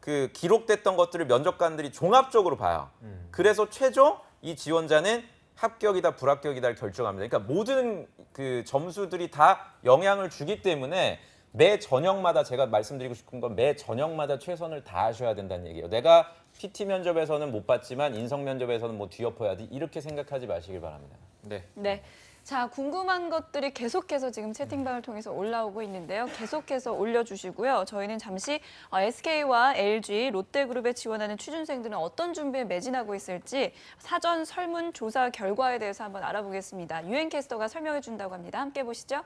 그 기록됐던 것들을 면접관들이 종합적으로 봐요. 그래서 최종 이 지원자는 합격이다 불합격이다를 결정합니다. 그러니까 모든 그 점수들이 다 영향을 주기 때문에 매 전형마다 제가 말씀드리고 싶은 건 매 전형마다 최선을 다하셔야 된다는 얘기예요. 내가 PT 면접에서는 못 봤지만 인성 면접에서는 뭐 뒤엎어야 돼 이렇게 생각하지 마시길 바랍니다. 네. 네. 자, 궁금한 것들이 계속해서 지금 채팅방을 통해서 올라오고 있는데요. 계속해서 올려주시고요. 저희는 잠시 SK와 LG, 롯데그룹에 지원하는 취준생들은 어떤 준비에 매진하고 있을지 사전 설문조사 결과에 대해서 한번 알아보겠습니다. 유엔캐스터가 설명해 준다고 합니다. 함께 보시죠.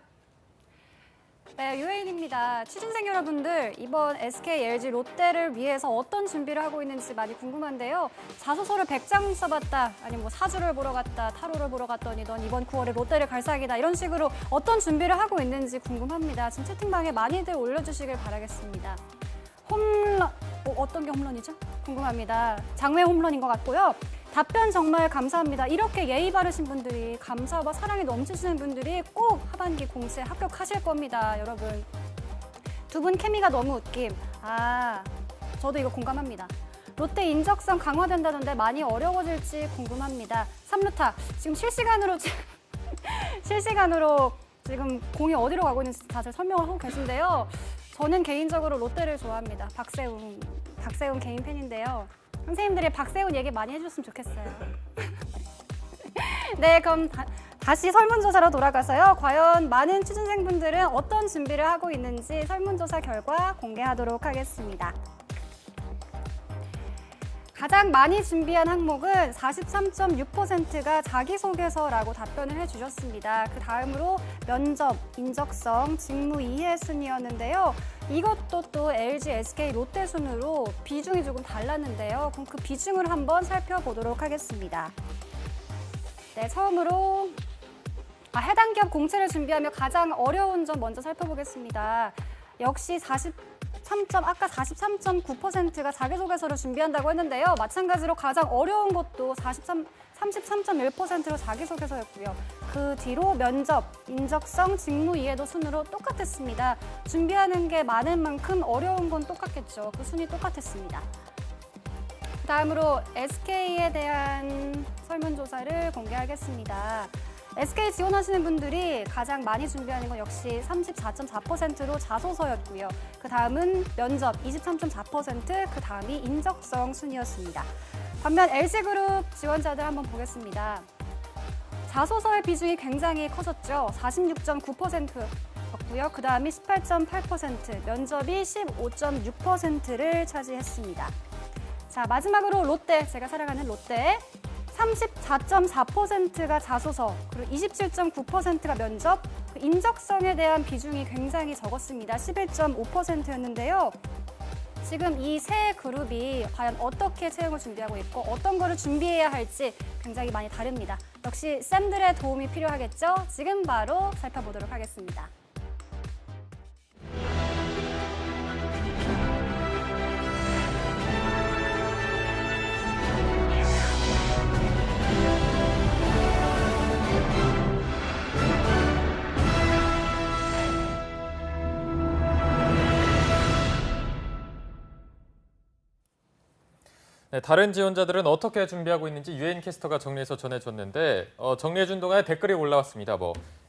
네, 유혜인입니다. 취준생 여러분들, 이번 SK, LG, 롯데를 위해서 어떤 준비를 하고 있는지 많이 궁금한데요. 자소서를 100장 써봤다, 아니면 뭐 사주를 보러 갔다, 타로를 보러 갔더니 넌 이번 9월에 롯데를 갈 사기다, 이런 식으로 어떤 준비를 하고 있는지 궁금합니다. 지금 채팅방에 많이들 올려주시길 바라겠습니다. 홈런, 어떤 게 홈런이죠? 궁금합니다. 장외 홈런인 것 같고요. 답변 정말 감사합니다. 이렇게 예의 바르신 분들이, 감사와 사랑이 넘치시는 분들이 꼭 하반기 공채 합격하실 겁니다, 여러분. 두 분 케미가 너무 웃김. 저도 이거 공감합니다. 롯데 인적성 강화된다던데 많이 어려워질지 궁금합니다. 3루타, 지금 실시간으로 지금 공이 어디로 가고 있는지 다들 설명을 하고 계신데요. 저는 개인적으로 롯데를 좋아합니다. 박세훈 개인 팬인데요. 선생님들이 박세훈 얘기 많이 해줬으면 좋겠어요. 네, 그럼 다시 설문조사로 돌아가서요. 과연 많은 취준생분들은 어떤 준비를 하고 있는지 설문조사 결과 공개하도록 하겠습니다. 가장 많이 준비한 항목은 43.6%가 자기소개서라고 답변을 해주셨습니다. 그 다음으로 면접, 인적성, 직무 이해 순이었는데요. 이것도 또 LG, SK, 롯데 순으로 비중이 조금 달랐는데요. 그럼 그 비중을 한번 살펴보도록 하겠습니다. 네, 처음으로 해당 기업 공채를 준비하며 가장 어려운 점 먼저 살펴보겠습니다. 역시 아까 43.9%가 자기소개서를 준비한다고 했는데요. 마찬가지로 가장 어려운 것도 33.1%로 자기소개서였고요. 그 뒤로 면접, 인적성, 직무 이해도 순으로 똑같았습니다. 준비하는 게 많은 만큼 어려운 건 똑같겠죠. 그 순위 똑같았습니다. 다음으로 SK에 대한 설문조사를 공개하겠습니다. SK 지원하시는 분들이 가장 많이 준비하는 건 역시 34.4%로 자소서였고요. 그 다음은 면접 23.4%, 그 다음이 인적성 순이었습니다. 반면 LG그룹 지원자들 한번 보겠습니다. 자소서의 비중이 굉장히 커졌죠. 46.9%였고요. 그 다음이 18.8%, 면접이 15.6%를 차지했습니다. 자, 마지막으로 롯데, 제가 사랑하는 롯데. 34.4%가 자소서, 그리고 27.9%가 면접, 인적성에 대한 비중이 굉장히 적었습니다. 11.5%였는데요. 지금 이 세 그룹이 과연 어떻게 채용을 준비하고 있고 어떤 거를 준비해야 할지 굉장히 많이 다릅니다. 역시 쌤들의 도움이 필요하겠죠? 지금 바로 살펴보도록 하겠습니다. 네, 다른 지원자들은 어떻게 준비하고 있는지 유엔캐스터가 정리해서 전해줬는데 정리해준 동안에 댓글이 올라왔습니다.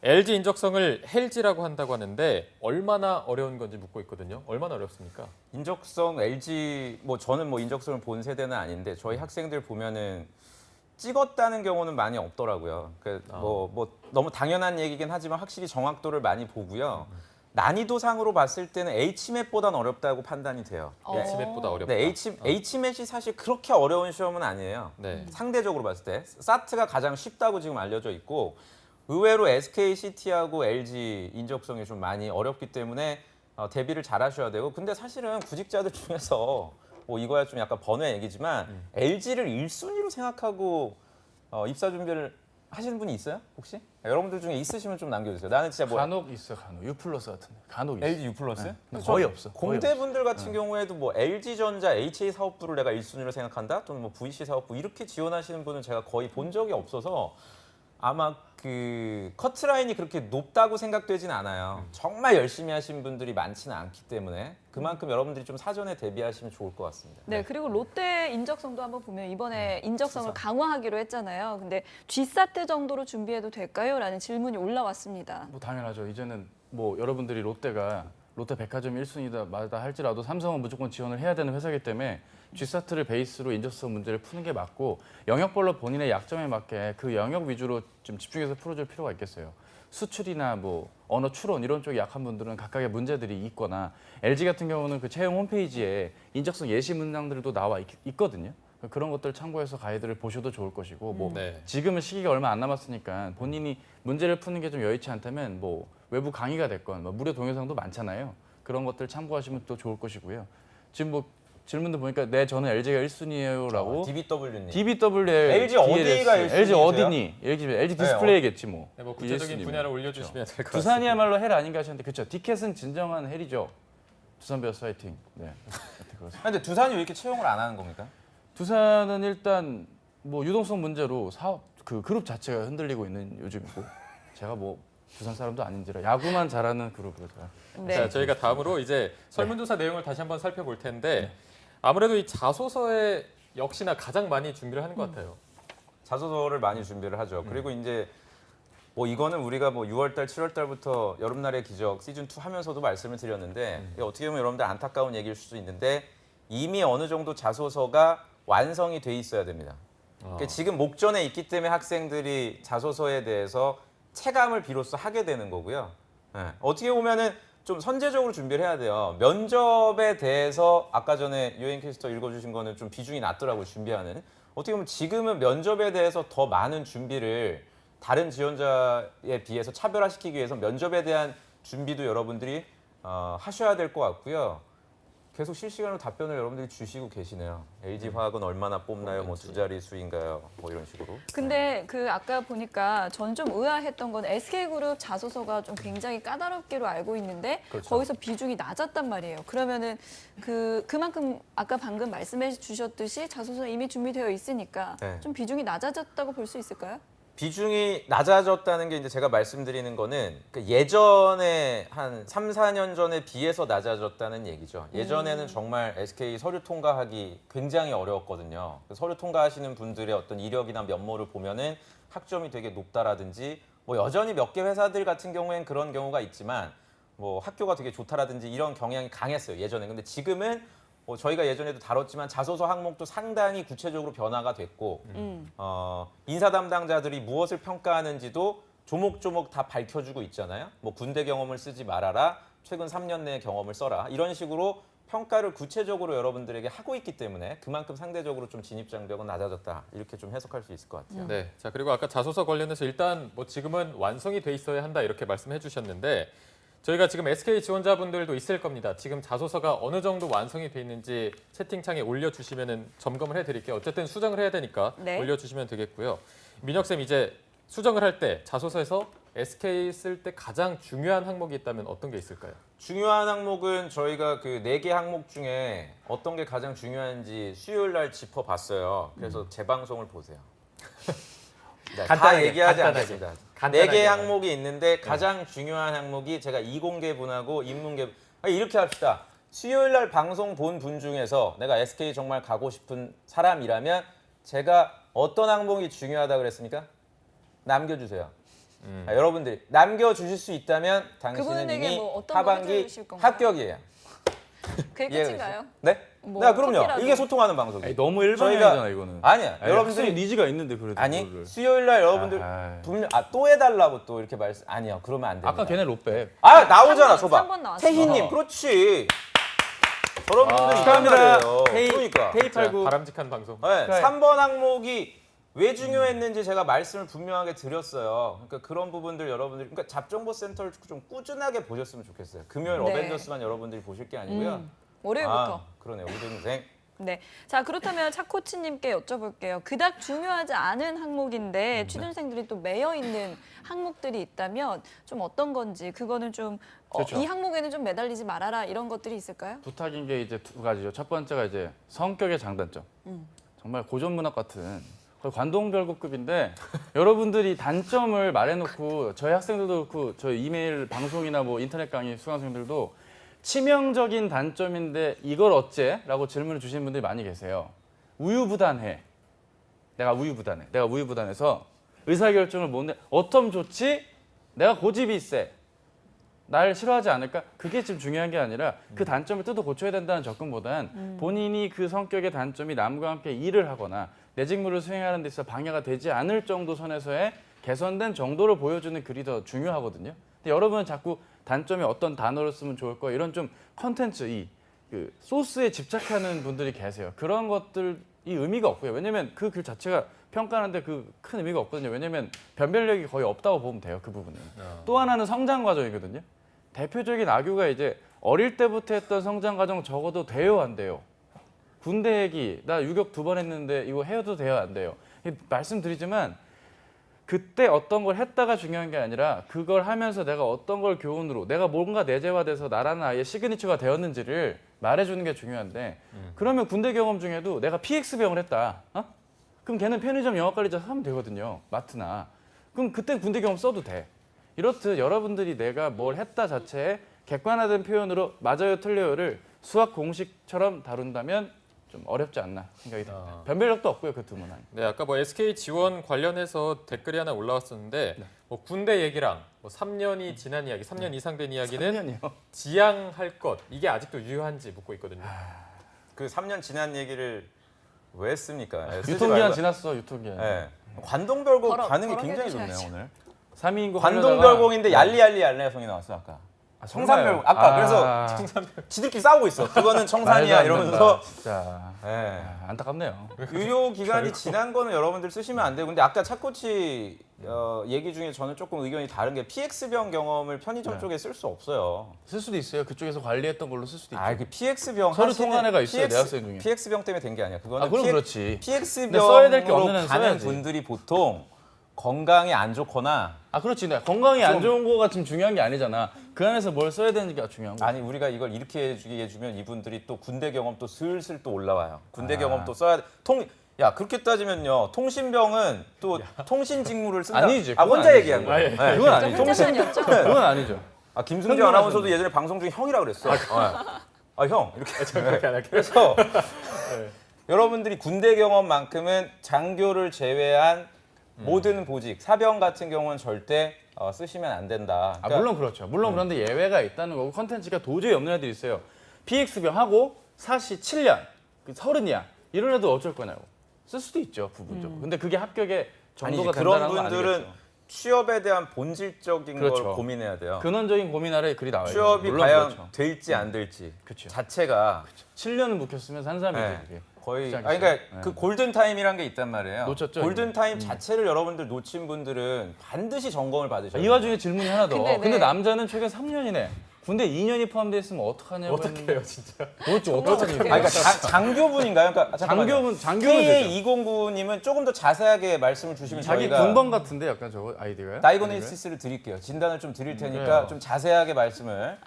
LG 인적성을 헬지라고 한다고 하는데 얼마나 어려운 건지 묻고 있거든요. 얼마나 어렵습니까? 인적성 LG 저는 인적성을 본 세대는 아닌데 저희 학생들 보면은 찍었다는 경우는 많이 없더라고요. 뭐 너무 당연한 얘기긴 하지만 확실히 정확도를 많이 보고요. 난이도상으로 봤을 때는 H맵보다는 어렵다고 판단이 돼요. H맵보다 어렵다. 네, H맵이 사실 그렇게 어려운 시험은 아니에요. 네. 상대적으로 봤을 때 사트가 가장 쉽다고 지금 알려져 있고 의외로 SK, CT하고 LG 인적성이 좀 많이 어렵기 때문에 대비를 잘 하셔야 되고 근데 사실은 구직자들 중에서 뭐 이거야 좀 약간 번외 얘기지만 LG를 1순위로 생각하고 입사 준비를 하시는 분이 있어요? 혹시? 여러분들 중에 있으시면 좀 남겨주세요. 나는 진짜 뭐 간혹 있어, 간혹. U+ 같은데. 간혹 있어. LG U+? 네. 거의 없어. 거의 없어. 공대분들 같은 경우에도 뭐 LG전자, HA 사업부를 내가 1순위로 생각한다? 또는 뭐 VC 사업부 이렇게 지원하시는 분은 제가 거의 본 적이 없어서 아마 그 커트라인이 그렇게 높다고 생각되진 않아요. 정말 열심히 하신 분들이 많지는 않기 때문에 그만큼 여러분들이 좀 사전에 대비하시면 좋을 것 같습니다. 네, 그리고 롯데 인적성도 한번 보면 이번에 인적성을 강화하기로 했잖아요. 근데 G사트 정도로 준비해도 될까요? 라는 질문이 올라왔습니다. 뭐 당연하죠. 이제는 뭐 여러분들이 롯데가 롯데 백화점 1순위다 마다 할지라도 삼성은 무조건 지원을 해야 되는 회사이기 때문에 G사트를 베이스로 인적성 문제를 푸는 게 맞고 영역별로 본인의 약점에 맞게 그 영역 위주로 좀 집중해서 풀어줄 필요가 있겠어요. 수출이나 뭐 언어 추론 이런 쪽이 약한 분들은 각각의 문제들이 있거나 LG 같은 경우는 그 채용 홈페이지에 인적성 예시 문항들도 나와 있거든요. 그런 것들 참고해서 가이드를 보셔도 좋을 것이고 뭐 네. 지금은 시기가 얼마 안 남았으니까 본인이 문제를 푸는 게 좀 여의치 않다면 뭐 외부 강의가 됐건 뭐 무료 동영상도 많잖아요. 그런 것들 참고하시면 또 좋을 것이고요. 지금 뭐 질문도 보니까 네 저는 LG가 1순위예요라고 DBW님. DBWL LG 어디가 1순위 LG 세요? 어디니? LG 디스플레이겠지 뭐. 네, 뭐 구체적인 1순위. 분야를 올려주시면 될 것 같습니다. 두산이야말로 헬 아닌가 하셨는데 그렇죠. 디켓은 진정한 헬이죠. 두산 베어스 화이팅. 네. 그렇습니다. 근데 두산이 왜 이렇게 채용을 안 하는 겁니까? 두산은 일단 뭐 유동성 문제로 사업 그 그룹 자체가 흔들리고 있는 요즘이고 제가 뭐 두산 사람도 아닌지라 야구만 잘하는 그룹으로 제가. 네. 자, 저희가 다음으로 이제 설문조사 내용을 다시 한번 살펴볼 텐데 아무래도 이 자소서에 역시나 가장 많이 준비를 하는 것 같아요. 자소서를 많이 준비를 하죠. 그리고 이제 뭐 이거는 우리가 뭐 6월달, 7월달부터 여름날의 기적 시즌 2 하면서도 말씀을 드렸는데 이게 어떻게 보면 여러분들 안타까운 얘기일 수도 있는데 이미 어느 정도 자소서가 완성이 돼 있어야 됩니다. 그러니까 지금 목전에 있기 때문에 학생들이 자소서에 대해서 체감을 비로소 하게 되는 거고요. 네. 어떻게 보면은 좀 선제적으로 준비를 해야 돼요. 면접에 대해서 아까 전에 유엔 캐스터 읽어주신 거는 좀 비중이 낮더라고요. 준비하는. 어떻게 보면 지금은 면접에 대해서 더 많은 준비를 다른 지원자에 비해서 차별화시키기 위해서 면접에 대한 준비도 여러분들이 하셔야 될 것 같고요. 계속 실시간으로 답변을 여러분들이 주시고 계시네요. LG화학은 얼마나 뽑나요? 뭐 두 자리 수인가요? 뭐 이런 식으로. 근데 그 아까 보니까 전 좀 의아했던 건 SK그룹 자소서가 좀 굉장히 까다롭게로 알고 있는데 그렇죠. 거기서 비중이 낮았단 말이에요. 그러면은 그만큼 아까 방금 말씀해 주셨듯이 자소서 이미 준비되어 있으니까 네. 좀 비중이 낮아졌다고 볼 수 있을까요? 비중이 낮아졌다는 게 이제 제가 말씀드리는 거는 그 예전에 한 3, 4년 전에 비해서 낮아졌다는 얘기죠. 예전에는 정말 SK 서류 통과하기 굉장히 어려웠거든요. 서류 통과하시는 분들의 어떤 이력이나 면모를 보면은 학점이 되게 높다라든지 뭐 여전히 몇 개 회사들 같은 경우엔 그런 경우가 있지만 뭐 학교가 되게 좋다라든지 이런 경향이 강했어요. 예전에. 근데 지금은 뭐 저희가 예전에도 다뤘지만 자소서 항목도 상당히 구체적으로 변화가 됐고 인사 담당자들이 무엇을 평가하는지도 조목조목 다 밝혀주고 있잖아요. 뭐 군대 경험을 쓰지 말아라, 최근 3년 내 경험을 써라 이런 식으로 평가를 구체적으로 여러분들에게 하고 있기 때문에 그만큼 상대적으로 좀 진입 장벽은 낮아졌다 이렇게 좀 해석할 수 있을 것 같아요. 네. 자, 그리고 아까 자소서 관련해서 일단 뭐 지금은 완성이 돼 있어야 한다 이렇게 말씀해 주셨는데 저희가 지금 SK 지원자분들도 있을 겁니다. 지금 자소서가 어느 정도 완성이 돼 있는지 채팅창에 올려주시면 점검을 해드릴게요. 어쨌든 수정을 해야 되니까 네. 올려주시면 되겠고요. 민혁쌤 이제 수정을 할 때 자소서에서 SK 쓸 때 가장 중요한 항목이 있다면 어떤 게 있을까요? 중요한 항목은 저희가 그 4개 항목 중에 어떤 게 가장 중요한지 수요일 날 짚어봤어요. 그래서 재방송을 보세요. 네, 다 간단하게, 얘기하지 간단하게. 않겠습니다. 간단하게. 4개 항목이 있는데 가장 중요한 항목이 제가 이공개분하고 인문계 이렇게 합시다. 수요일 날 방송 본 분 중에서 내가 SK 정말 가고 싶은 사람이라면 제가 어떤 항목이 중요하다 그랬습니까? 남겨주세요. 자, 여러분들이 남겨주실 수 있다면 당신은 그분에게 이미 뭐 어떤 거 하반기 해주실 건가요? 합격이에요. 그게 끝인가요? 네? 뭐 네, 그럼요. 커피라도. 이게 소통하는 방송이에요. 아니, 너무 일반적이잖아 이거는. 아니야. 아니, 여러분들이 학생의 니즈가 있는데 그래도 아니 그거를. 수요일 날 여러분들 아하. 분명 또 해달라고 또 이렇게 말씀 아니요. 그러면 안 됩니다. 아까 걔네 롯백. 아 나오잖아. 삼 저봐. 번 나왔어. 태희님 그렇지. 저런 분들이 있단 축하합니다. 말이에요. 그러니까. 테이 팔고. 바람직한 방송. 네, 축하해. 3번 항목이 왜 중요했는지 제가 말씀을 분명하게 드렸어요. 그러니까 그런 부분들 여러분들이 그러니까 잡정보 센터를 좀 꾸준하게 보셨으면 좋겠어요. 금요일 네. 어벤져스만 여러분들이 보실 게 아니고요. 월요일부터. 아, 그러네요. 우리 동생. 네. 자, 그렇다면 차코치님께 여쭤볼게요. 그닥 중요하지 않은 항목인데 취준생들이 또 매여 있는 항목들이 있다면 좀 어떤 건지 그거는 좀 그렇죠. 이 항목에는 좀 매달리지 말아라 이런 것들이 있을까요? 부탁인 게 이제 두 가지죠. 첫 번째가 이제 성격의 장단점. 정말 고전 문학 같은 거의 관동별곡급인데 여러분들이 단점을 말해놓고 저희 학생들도 그렇고 저희 이메일 방송이나 뭐 인터넷 강의 수강생들도 치명적인 단점인데 이걸 어째? 라고 질문을 주시는 분들이 많이 계세요. 우유부단해. 내가 우유부단해서 의사결정을 못 내. 어쩜 좋지? 내가 고집이 세. 날 싫어하지 않을까? 그게 지금 중요한 게 아니라 그 단점을 뜯어 고쳐야 된다는 접근보단 본인이 그 성격의 단점이 남과 함께 일을 하거나 내 직무를 수행하는 데 있어 방해가 되지 않을 정도 선에서의 개선된 정도를 보여주는 글이 더 중요하거든요. 근데 여러분은 자꾸 단점이 어떤 단어를 쓰면 좋을 거 이런 좀 컨텐츠 그 소스에 집착하는 분들이 계세요. 그런 것들이 의미가 없고요. 왜냐면 그 글 자체가 평가하는데 그 큰 의미가 없거든요. 왜냐면 변별력이 거의 없다고 보면 돼요. 그 부분은. 또 하나는 성장 과정이거든요. 대표적인 악유가 이제 어릴 때부터 했던 성장 과정 적어도 돼요, 안 돼요? 군대 얘기 나 유격 2번 했는데 이거 해도 돼요, 안 돼요? 말씀드리지만 그때 어떤 걸 했다가 중요한 게 아니라 그걸 하면서 내가 어떤 걸 교훈으로 내가 뭔가 내재화돼서 나라는 아이의 시그니처가 되었는지를 말해주는 게 중요한데 그러면 군대 경험 중에도 내가 PX병을 했다. 그럼 걔는 편의점 영업관리자 하면 되거든요. 마트나. 그럼 그땐 군대 경험 써도 돼. 이렇듯 여러분들이 내가 뭘 했다 자체에 객관화된 표현으로 맞아요 틀려요를 수학 공식처럼 다룬다면 좀 어렵지 않나 생각이 듭니다. 변별력도 없고요, 그 두 분은. 네, 아까 뭐 SK 지원 관련해서 댓글이 하나 올라왔었는데 뭐 군대 얘기랑 뭐 3년이 지난 이야기, 3년 이상 된 이야기는 3년이요? 지양할 것 이게 아직도 유효한지 묻고 있거든요. 그 3년 지난 얘기를 왜 했습니까? 쓰지 유통기한 말고. 지났어, 유통기한. 네. 관동별곡 반응이 걸어 굉장히 해주셔야죠. 좋네요 오늘. 3인국 관동별곡인데 얄리얄리 얄레성이 나왔어 아까. 청산별곡. 아까 그래서 지들끼리 싸우고 있어. 그거는 청산이야 이러면서. 진짜 네. 안타깝네요. 유효 기간이 지난 거는 여러분들 쓰시면 안 되고 근데 아까 차코치 얘기 중에 저는 조금 의견이 다른 게 PX병 경험을 편의점 쪽에 쓸 수 없어요. 쓸 수도 있어요. 그쪽에서 관리했던 걸로 쓸 수도 있죠. 아, 그 PX병 서류 통한 애가 있어요, 내 학생 중에. PX병 때문에 된 게 아니야. 그거는 그럼 그렇지. 근데 PX병으로 써야 될게 없는 애는 가는 써야지. 분들이 보통 건강이 안 좋거나 그렇지. 건강이 안 좋은 거가 지금 중요한 게 아니잖아. 그 안에서 뭘 써야 되는지가 중요한 거야. 아니 우리가 이걸 이렇게 해주면 이분들이 또 군대 경험 또 슬슬 또 올라와요. 군대 경험 또 써야 야 그렇게 따지면요 통신병은 또 통신 직무를 쓴다. 아니지, 아 그건 혼자 아니지. 얘기한 거야. 네. 그건 아니죠. 혼자만이었죠? 그건 아니죠. 아 김승재 아나운서도 예전에 방송 중에 형이라 그랬어. 아 형 이렇게. 그렇게 안 할게요. 그래서 여러분들이 군대 경험만큼은 장교를 제외한 모든 보직, 사병 같은 경우는 절대 쓰시면 안 된다. 그러니까 물론 그렇죠. 물론 그런데 예외가 있다는 거고 컨텐츠가 도저히 없는 애들이 있어요. PX병 하고 사시 7년, 30이야. 이런 애들 어쩔 거냐고. 쓸 수도 있죠, 부분적으로. 근데 그게 합격의 정도가 아니지, 그런 된다는 건 분들은 아니겠죠. 취업에 대한 본질적인 그렇죠. 걸 고민해야 돼요. 근원적인 고민 아래 글이 나와요. 취업이 물론 과연 그렇죠. 될지 안 될지 그렇죠. 자체가 7년을 묵혔으면 산삼이지. 네. 그게. 거의 시작이죠. 그러니까 네. 그 골든 타임이란 게 있단 말이에요. 놓쳤죠, 골든 타임 자체를 여러분들 놓친 분들은 반드시 점검을 받으셔야 이 돼요. 와중에 질문이 하나 더. 근데 근데 네. 남자는 최근 3년이네. 군대 2년이 포함되어 있으면 어떡하냐고 했는데. 어떡해요, 진짜. 도대체 어떡하니? 아니, 그러니까 장교분인가요? 그러니까 장교분은 되죠. KA209님은 조금 더 자세하게 말씀을 주시면 자기 저희가 군번 같은데 약간 저거 아이디가요? 다이고네시스를 드릴게요. 진단을 좀 드릴 테니까 그래요. 좀 자세하게 말씀을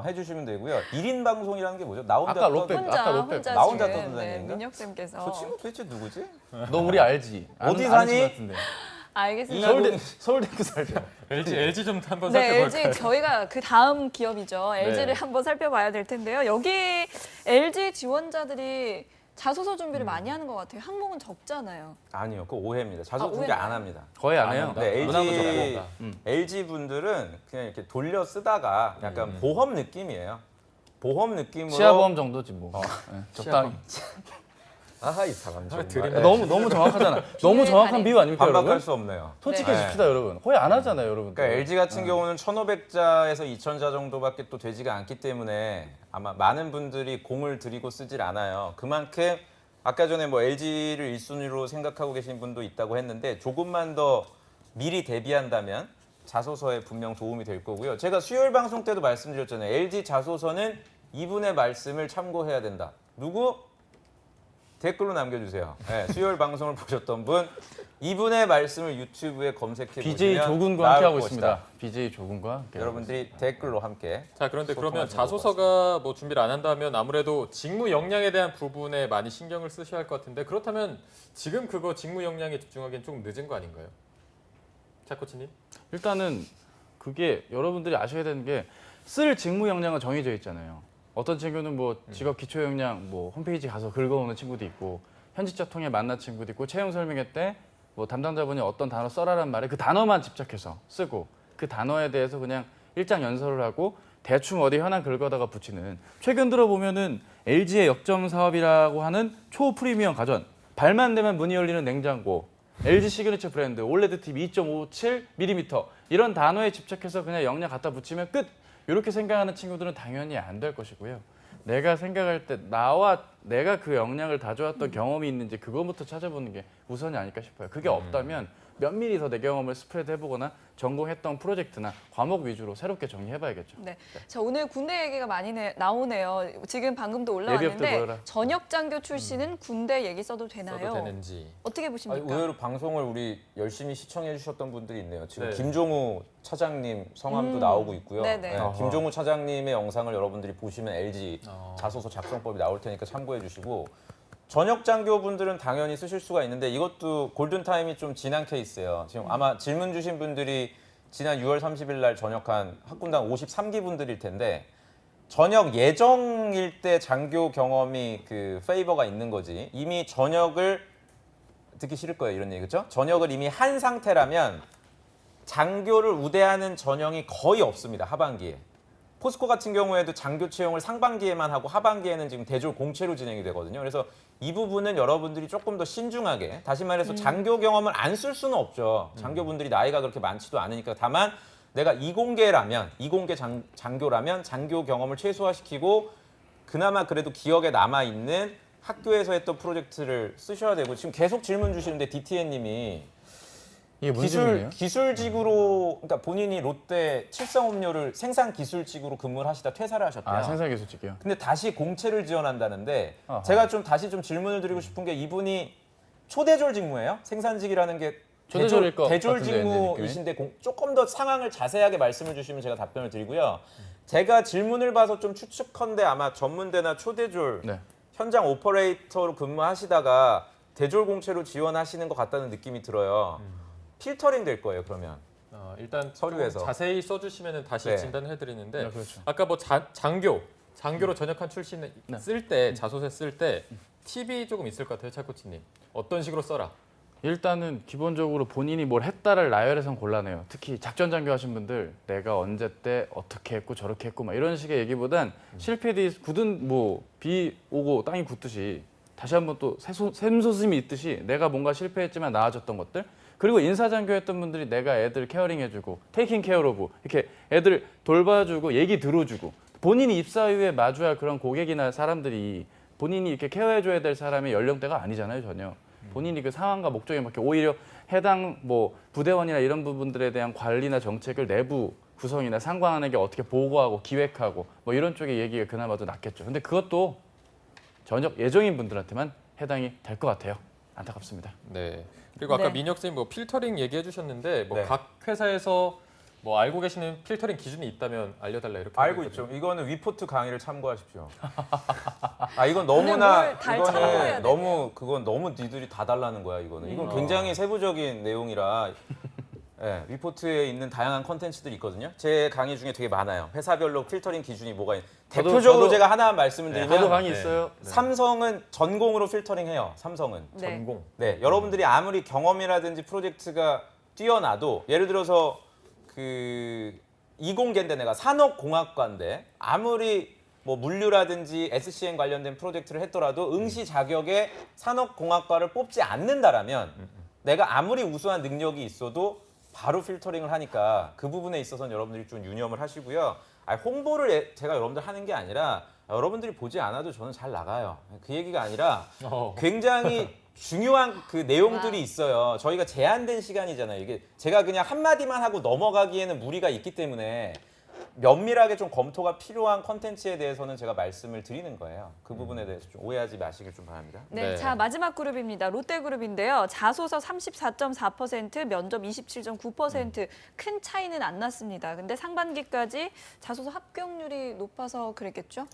해주시면 되고요. 1인 방송이라는 게 뭐죠? 나 혼자 아까 롯데 혼자 롯데. 혼자 나 혼자 지금, 떠든다는 얘기인가? 민혁쌤께서 저 친구 도대체 누구지? 너 우리 알지? 어디 아는 사니? 친구 같은데. 알겠습니다. 서울대구 살죠. LG 좀 한번 네, 살펴볼까요? LG 저희가 그 다음 기업이죠. LG를 네. 한번 살펴봐야 될 텐데요. 여기 LG 지원자들이 자소서 준비를 많이 하는 것 같아요. 항목은 적잖아요. 아니요, 그거 오해입니다. 자소 공개 오해인가요? 안 합니다. 거의 안 해요. 네, 문화부 LG 적고. LG 분들은 그냥 이렇게 돌려 쓰다가 약간 보험 느낌이에요. 보험 느낌으로 치아보험 정도지 뭐. 네, 적당히. 아하 이 사람 정말 드리는 너무 정확하잖아. 너무 정확한 달인. 비유 아닙니까, 반박할 여러분? 수 없네요. 솔직해집시다, 여러분. 거의 안 하잖아요, 여러분. 그러니까 LG 같은 경우는 1,500자에서 2,000자 정도밖에 또 되지가 않기 때문에 아마 많은 분들이 공을 들이고 쓰질 않아요. 그만큼 아까 전에 뭐 LG를 1순위로 생각하고 계신 분도 있다고 했는데 조금만 더 미리 대비한다면 자소서에 분명 도움이 될 거고요. 제가 수요일 방송 때도 말씀드렸잖아요. LG 자소서는 이분의 말씀을 참고해야 된다. 누구? 댓글로 남겨주세요. 네, 수요일 방송을 보셨던 분 이분의 말씀을 유튜브에 검색해 보시면 BJ 조군과 함께 하고 있습니다. BJ 조군과 함께. 여러분들이 댓글로 함께. 자, 그런데 그러면 소통하시는 자소서가 뭐 준비를 안 한다면 아무래도 직무 역량에 대한 부분에 많이 신경을 쓰셔야 할 것 같은데 그렇다면 지금 그거 직무 역량에 집중하기엔 조금 늦은 거 아닌가요? 차 코치님? 일단은 그게 여러분들이 아셔야 되는 게 쓸 직무 역량은 정해져 있잖아요. 어떤 친구는 뭐 직업 기초 역량 뭐 홈페이지 가서 긁어오는 친구도 있고 현지적 통해 만난 친구도 있고 채용 설명회 때 뭐 담당자분이 어떤 단어 써라란 말에 그 단어만 집착해서 쓰고 그 단어에 대해서 그냥 일장 연설을 하고 대충 어디 현안 긁어다가 붙이는 최근 들어 보면은 LG의 역점 사업이라고 하는 초 프리미엄 가전 발만 대면 문이 열리는 냉장고 LG 시그니처 브랜드 올레드 TV 2.57mm 이런 단어에 집착해서 그냥 역량 갖다 붙이면 끝 이렇게 생각하는 친구들은 당연히 안 될 것이고요. 내가 생각할 때 나와 내가 그 역량을 다져왔던 경험이 있는지 그거부터 찾아보는 게 우선이 아닐까 싶어요. 그게 없다면 면밀히 더 내 경험을 스프레드 해보거나 전공했던 프로젝트나 과목 위주로 새롭게 정리해봐야겠죠. 네. 자, 오늘 군대 얘기가 많이 나오네요. 지금 방금도 예비역들 올라왔는데 모여라. 전역 장교 출신은 군대 얘기 써도 되나요? 써도 되는지. 어떻게 아니, 보십니까? 의외로 방송을 우리 열심히 시청해 주셨던 분들이 있네요. 지금 네. 김종우 차장님 성함도 나오고 있고요. 네네. 네, 김종우 차장님의 영상을 여러분들이 보시면 LG 자소서 작성법이 나올 테니까 참고해 주시고 전역 장교분들은 당연히 쓰실 수가 있는데 이것도 골든타임이 좀 지난 케이스예요. 지금 아마 질문 주신 분들이 지난 6월 30일 날 전역한 학군당 53기 분들일 텐데 전역 예정일 때 장교 경험이 그 페이버가 있는 거지. 이미 전역을 듣기 싫을 거예요, 이런 얘기 그렇죠? 전역을 이미 한 상태라면 장교를 우대하는 전형이 거의 없습니다, 하반기에. 포스코 같은 경우에도 장교 채용을 상반기에만 하고 하반기에는 지금 대졸 공채로 진행이 되거든요. 그래서 이 부분은 여러분들이 조금 더 신중하게, 다시 말해서 장교 경험을 안 쓸 수는 없죠. 장교분들이 나이가 그렇게 많지도 않으니까. 다만 내가 이공계라면, 이공계 장교라면 장교 경험을 최소화시키고 그나마 그래도 기억에 남아있는 학교에서 했던 프로젝트를 쓰셔야 되고 지금 계속 질문 주시는데 DTN님이 이게 무슨 질문이에요? 기술직으로 그러니까 본인이 롯데 칠성음료를 생산 기술직으로 근무를 하시다 퇴사를 하셨대요. 아 생산기술직이요. 근데 다시 공채를 지원한다는데 아하. 제가 좀 다시 좀 질문을 드리고 싶은 게 이분이 초대졸 직무예요? 생산직이라는 게 초대졸일 것 대졸 같은데, 직무이신데 조금 더 상황을 자세하게 말씀을 주시면 제가 답변을 드리고요. 제가 질문을 봐서 좀 추측컨대 아마 전문대나 초대졸 네. 현장 오퍼레이터로 근무하시다가 대졸 공채로 지원하시는 것 같다는 느낌이 들어요. 필터링 될 거예요, 그러면. 일단 서류에서. 조금 자세히 써주시면 다시 네. 진단을 해드리는데 네, 그렇죠. 아까 뭐 장교로 전역한 출신을 쓸 때 자소서 쓸 때 팁이 조금 있을 것 같아요, 차 코치님. 어떤 식으로 써라. 일단은 기본적으로 본인이 뭘 했다를 나열해선 곤란해요. 특히 작전 장교 하신 분들 내가 언제 때 어떻게 했고 저렇게 했고 막 이런 식의 얘기보단 실패 뒤 굳은 뭐 비 오고 땅이 굳듯이 다시 한번 또 샘솟음이 있듯이 내가 뭔가 실패했지만 나아졌던 것들 그리고 인사 장교했던 분들이 내가 애들 케어링해주고 테이킹 케어 오브 이렇게 애들 돌봐주고 얘기 들어주고 본인이 입사 이후에 마주할 그런 고객이나 사람들이 본인이 이렇게 케어해줘야 될 사람의 연령대가 아니잖아요, 전혀. 본인이 그 상황과 목적에 맞게 오히려 해당 뭐 부대원이나 이런 부분들에 대한 관리나 정책을 내부 구성이나 상관에게 어떻게 보고하고 기획하고 뭐 이런 쪽의 얘기가 그나마 더 낫겠죠. 근데 그것도 전역 예정인 분들한테만 해당이 될 것 같아요. 안타깝습니다. 네. 그리고 아까 네. 민혁 선생님 뭐 필터링 얘기해 주셨는데 뭐 네. 각 회사에서 뭐 알고 계시는 필터링 기준이 있다면 알려달라 이렇게 알고 하거든요. 있죠. 이거는 위포트 강의를 참고하십시오. 아 이건 너무나 오늘 달 참고해야 이거는 되네요. 너무 그건 너무 니들이 다 달라는 거야. 이거는 이건 굉장히 세부적인 내용이라 예, 위포트에 있는 다양한 컨텐츠들이 있거든요. 제 강의 중에 되게 많아요. 회사별로 필터링 기준이 뭐가 있는. 대표적으로 저도- 제가 하나 말씀을 드리면 저도 강의 네. 있어요. 삼성은 전공으로 필터링해요. 삼성은. 네. 전공. 네, 여러분들이 아무리 경험이라든지 프로젝트가 뛰어나도 예를 들어서 그 이공계인데 내가 산업공학과인데 아무리 뭐 물류라든지 SCN 관련된 프로젝트를 했더라도 응시 자격에 산업공학과를 뽑지 않는다라면 내가 아무리 우수한 능력이 있어도 바로 필터링을 하니까 그 부분에 있어서는 여러분들이 좀 유념을 하시고요. 홍보를 제가 여러분들 하는 게 아니라 여러분들이 보지 않아도 저는 잘 나가요. 그 얘기가 아니라 굉장히 중요한 그 내용들이 있어요. 저희가 제한된 시간이잖아요. 이게 제가 그냥 한마디만 하고 넘어가기에는 무리가 있기 때문에 면밀하게 좀 검토가 필요한 컨텐츠에 대해서는 제가 말씀을 드리는 거예요. 그 부분에 대해서 좀 오해하지 마시길 좀 바랍니다. 네, 네. 자 마지막 그룹입니다. 롯데그룹인데요. 자소서 34.4%, 면접 27.9%, 큰 차이는 안 났습니다. 근데 상반기까지 자소서 합격률이 높아서 그랬겠죠?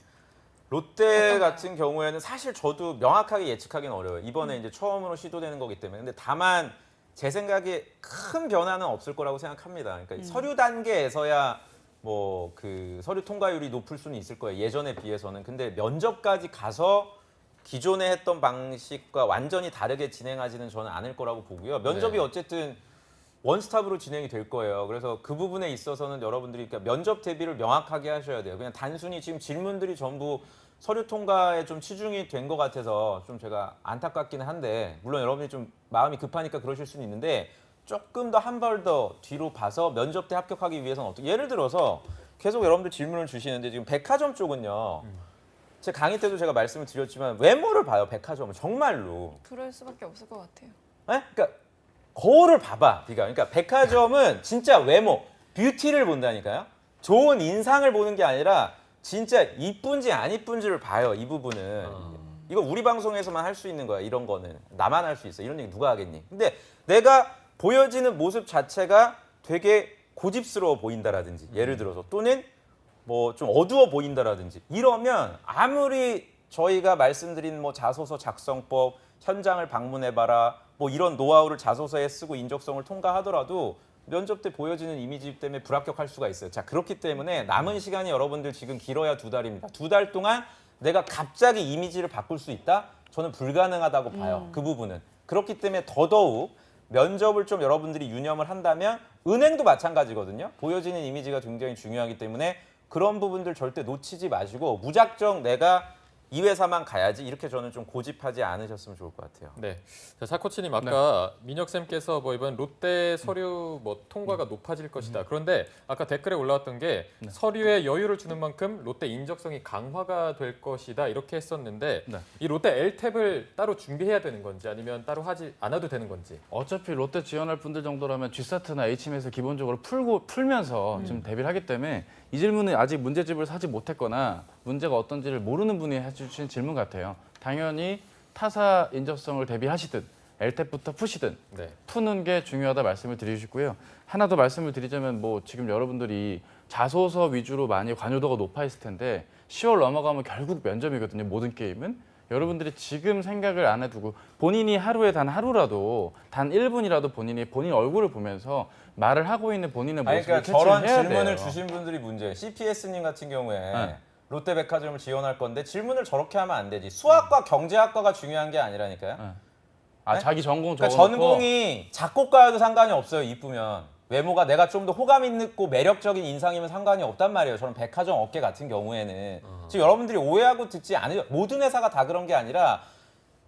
롯데 같은 경우에는 사실 저도 명확하게 예측하기는 어려워요. 이번에 이제 처음으로 시도되는 거기 때문에. 근데 다만 제 생각에 큰 변화는 없을 거라고 생각합니다. 그러니까 서류 단계에서야 뭐 그 서류 통과율이 높을 수는 있을 거예요. 예전에 비해서는. 근데 면접까지 가서 기존에 했던 방식과 완전히 다르게 진행하지는 저는 않을 거라고 보고요. 면접이 네. 어쨌든 원스톱으로 진행이 될 거예요. 그래서 그 부분에 있어서는 여러분들이 그러니까 면접 대비를 명확하게 하셔야 돼요. 그냥 단순히 지금 질문들이 전부 서류 통과에 좀 치중이 된 것 같아서 좀 제가 안타깝기는 한데 물론 여러분이 좀 마음이 급하니까 그러실 수는 있는데 조금 더 한 발 더 뒤로 봐서 면접 때 합격하기 위해서는 어떻게 예를 들어서 계속 여러분들 질문을 주시는데 지금 백화점 쪽은요. 제 강의 때도 제가 말씀을 드렸지만 외모를 봐요. 백화점은 정말로. 그럴 수밖에 없을 것 같아요. 네? 그러니까 거울을 봐봐, 네가. 그러니까 백화점은 진짜 외모, 뷰티를 본다니까요. 좋은 인상을 보는 게 아니라 진짜 이쁜지 안 이쁜지를 봐요. 이 부분은. 이거 우리 방송에서만 할 수 있는 거야. 이런 거는 나만 할 수 있어. 이런 얘기 누가 하겠니? 근데 내가 보여지는 모습 자체가 되게 고집스러워 보인다라든지 예를 들어서 또는 뭐 좀 어두워 보인다라든지 이러면 아무리 저희가 말씀드린 뭐 자소서 작성법, 현장을 방문해봐라 뭐 이런 노하우를 자소서에 쓰고 인적성을 통과하더라도 면접 때 보여지는 이미지 때문에 불합격할 수가 있어요. 자, 그렇기 때문에 남은 시간이 여러분들 지금 길어야 2달입니다. 2달 동안 내가 갑자기 이미지를 바꿀 수 있다? 저는 불가능하다고 봐요. 그 부분은. 그렇기 때문에 더더욱 면접을 좀 여러분들이 유념을 한다면 은행도 마찬가지거든요. 보여지는 이미지가 굉장히 중요하기 때문에 그런 부분들 절대 놓치지 마시고 무작정 내가 이 회사만 가야지 이렇게 저는 좀 고집하지 않으셨으면 좋을 것 같아요. 네. 자, 사코치님 아까 민혁 쌤께서 뭐 이번 롯데 서류 뭐 통과가 높아질 것이다. 그런데 아까 댓글에 올라왔던 게 서류에 여유를 주는 만큼 롯데 인적성이 강화가 될 것이다 이렇게 했었는데 네. 이 롯데 L탭을 따로 준비해야 되는 건지 아니면 따로 하지 않아도 되는 건지. 어차피 롯데 지원할 분들 정도라면 G사트나 H임에서 기본적으로 풀면서 지금 대비를 하기 때문에 이 질문은 아직 문제집을 사지 못했거나 문제가 어떤지를 모르는 분이 해주신 질문 같아요. 당연히 타사 인적성을 대비하시든 L탭부터 푸시든 네. 푸는 게 중요하다 말씀을 드리시고요. 하나 더 말씀을 드리자면 뭐 지금 여러분들이 자소서 위주로 많이 관여도가 높아 있을 텐데 10월 넘어가면 결국 면접이거든요. 모든 게임은. 여러분들이 지금 생각을 안 해두고 본인이 하루에 단 하루라도 단 1분이라도 본인 얼굴을 보면서 말을 하고 있는 본인의 아니, 모습을 그러니까 저런 캐치해야 질문을 돼요. 주신 분들이 문제예요. CPS님 같은 경우에 네. 롯데백화점을 지원할 건데 질문을 저렇게 하면 안 되지. 수학과 경제학과가 중요한 게 아니라니까요. 네. 아 네? 자기 전공 그러니까 적어놓고 전공이 작곡가여도 상관이 없어요. 이쁘면. 외모가 내가 좀 더 호감 있고 매력적인 인상이면 상관이 없단 말이에요. 저런 백화점 업계 같은 경우에는. 지금 여러분들이 오해하고 듣지 않으요. 모든 회사가 다 그런 게 아니라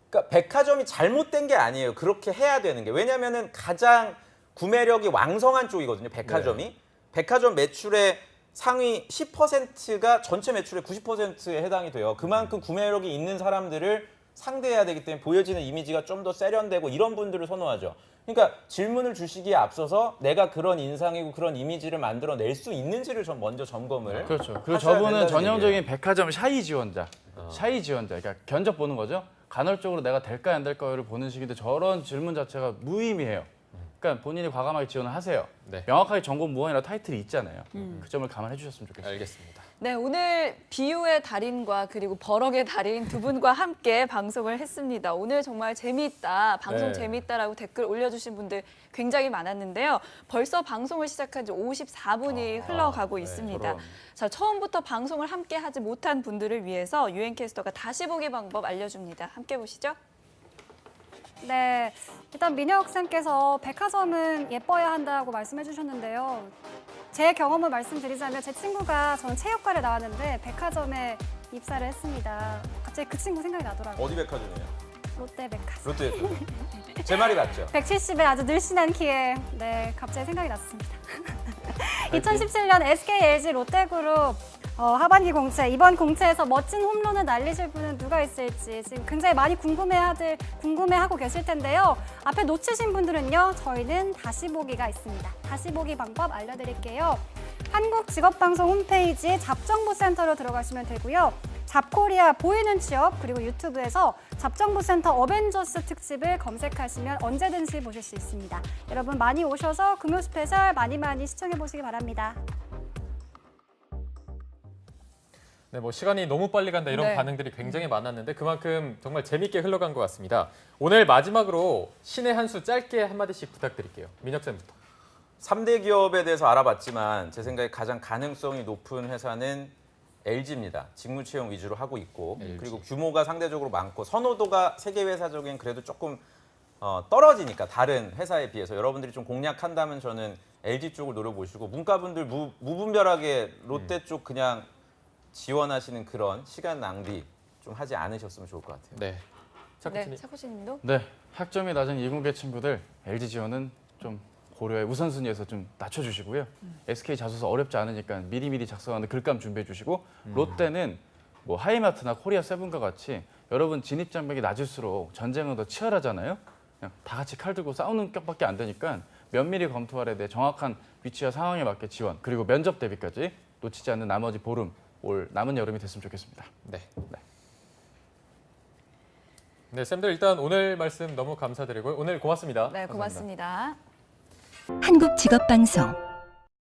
그러니까 백화점이 잘못된 게 아니에요. 그렇게 해야 되는 게. 왜냐면은 가장 구매력이 왕성한 쪽이거든요. 백화점이. 백화점 매출의 상위 10%가 전체 매출의 90%에 해당이 돼요. 그만큼 구매력이 있는 사람들을 상대해야 되기 때문에 보여지는 이미지가 좀 더 세련되고 이런 분들을 선호하죠. 그러니까 질문을 주시기에 앞서서 내가 그런 인상이고 그런 이미지를 만들어낼 수 있는지를 좀 먼저 점검을 그렇죠. 그리고 하셔야 저분은 된다는 전형적인 얘기예요. 백화점 샤이 지원자, 그러니까 견적 보는 거죠. 간헐적으로 내가 될까 안 될까를 보는 식인데 저런 질문 자체가 무의미해요. 그러니까 본인이 과감하게 지원을 하세요. 네. 명확하게 전공 무언이라 타이틀이 있잖아요. 그 점을 감안해 주셨으면 좋겠습니다. 알겠습니다. 네, 오늘 비유의 달인과 그리고 버럭의 달인 두 분과 함께 방송을 했습니다. 오늘 정말 재미있다, 방송 네. 재미있다라고 댓글 올려주신 분들 굉장히 많았는데요. 벌써 방송을 시작한 지 54분이 흘러가고 있습니다. 저런. 자, 처음부터 방송을 함께 하지 못한 분들을 위해서 유엔캐스터가 다시 보기 방법 알려줍니다. 함께 보시죠. 네, 일단 민혁 쌤께서 백화점은 예뻐야 한다고 말씀해 주셨는데요. 제 경험을 말씀드리자면 제 친구가 저는 체육과를 나왔는데 백화점에 입사를 했습니다. 갑자기 그 친구 생각이 나더라고요. 어디 백화점이에요? 롯데백화점. 롯데 백화점. 제 말이 맞죠? 170의 아주 늘씬한 키에 갑자기 생각이 났습니다. 2017년 SK, LG, 롯데그룹 하반기 공채, 이번 공채에서 멋진 홈런을 날리실 분은 누가 있을지 지금 굉장히 많이 궁금해하고 계실 텐데요. 앞에 놓치신 분들은요, 저희는 다시 보기가 있습니다. 다시 보기 방법 알려드릴게요. 한국직업방송 홈페이지 잡정보센터로 들어가시면 되고요. 잡코리아 보이는 취업, 그리고 유튜브에서 잡정보센터 어벤져스 특집을 검색하시면 언제든지 보실 수 있습니다. 여러분 많이 오셔서 금요 스페셜 많이 시청해 보시기 바랍니다. 네, 뭐 시간이 너무 빨리 간다 이런 네. 반응들이 굉장히 많았는데 그만큼 정말 재밌게 흘러간 것 같습니다. 오늘 마지막으로 신의 한 수 짧게 한마디씩 부탁드릴게요. 민혁 쌤부터. 3대 기업에 대해서 알아봤지만 제 생각에 가장 가능성이 높은 회사는 LG입니다. 직무 채용 위주로 하고 있고 그리고 규모가 상대적으로 많고 선호도가 세계 회사적인 그래도 조금 떨어지니까 다른 회사에 비해서 여러분들이 좀 공략한다면 저는 LG 쪽을 노려보시고 문과분들 무분별하게 롯데 쪽 그냥 지원하시는 그런 시간 낭비 좀 하지 않으셨으면 좋을 것 같아요. 네. 네, 차코치님. 차코치님도. 네, 학점이 낮은 이공계 친구들 LG 지원은 좀 고려의 우선순위에서 좀 낮춰주시고요. SK 자소서 어렵지 않으니까 미리미리 작성하는 글감 준비해 주시고 롯데는 뭐 하이마트나 코리아 세븐과 같이 여러분 진입 장벽이 낮을수록 전쟁은 더 치열하잖아요. 그냥 다 같이 칼 들고 싸우는 격밖에 안 되니까 면밀히 검토하래 내 정확한 위치와 상황에 맞게 지원 그리고 면접 대비까지 놓치지 않는 나머지 보름 올 남은 여름이 됐으면 좋겠습니다. 네. 네, 쌤들 일단 오늘 말씀 너무 감사드리고요. 오늘 고맙습니다. 네, 고맙습니다. 한국직업방송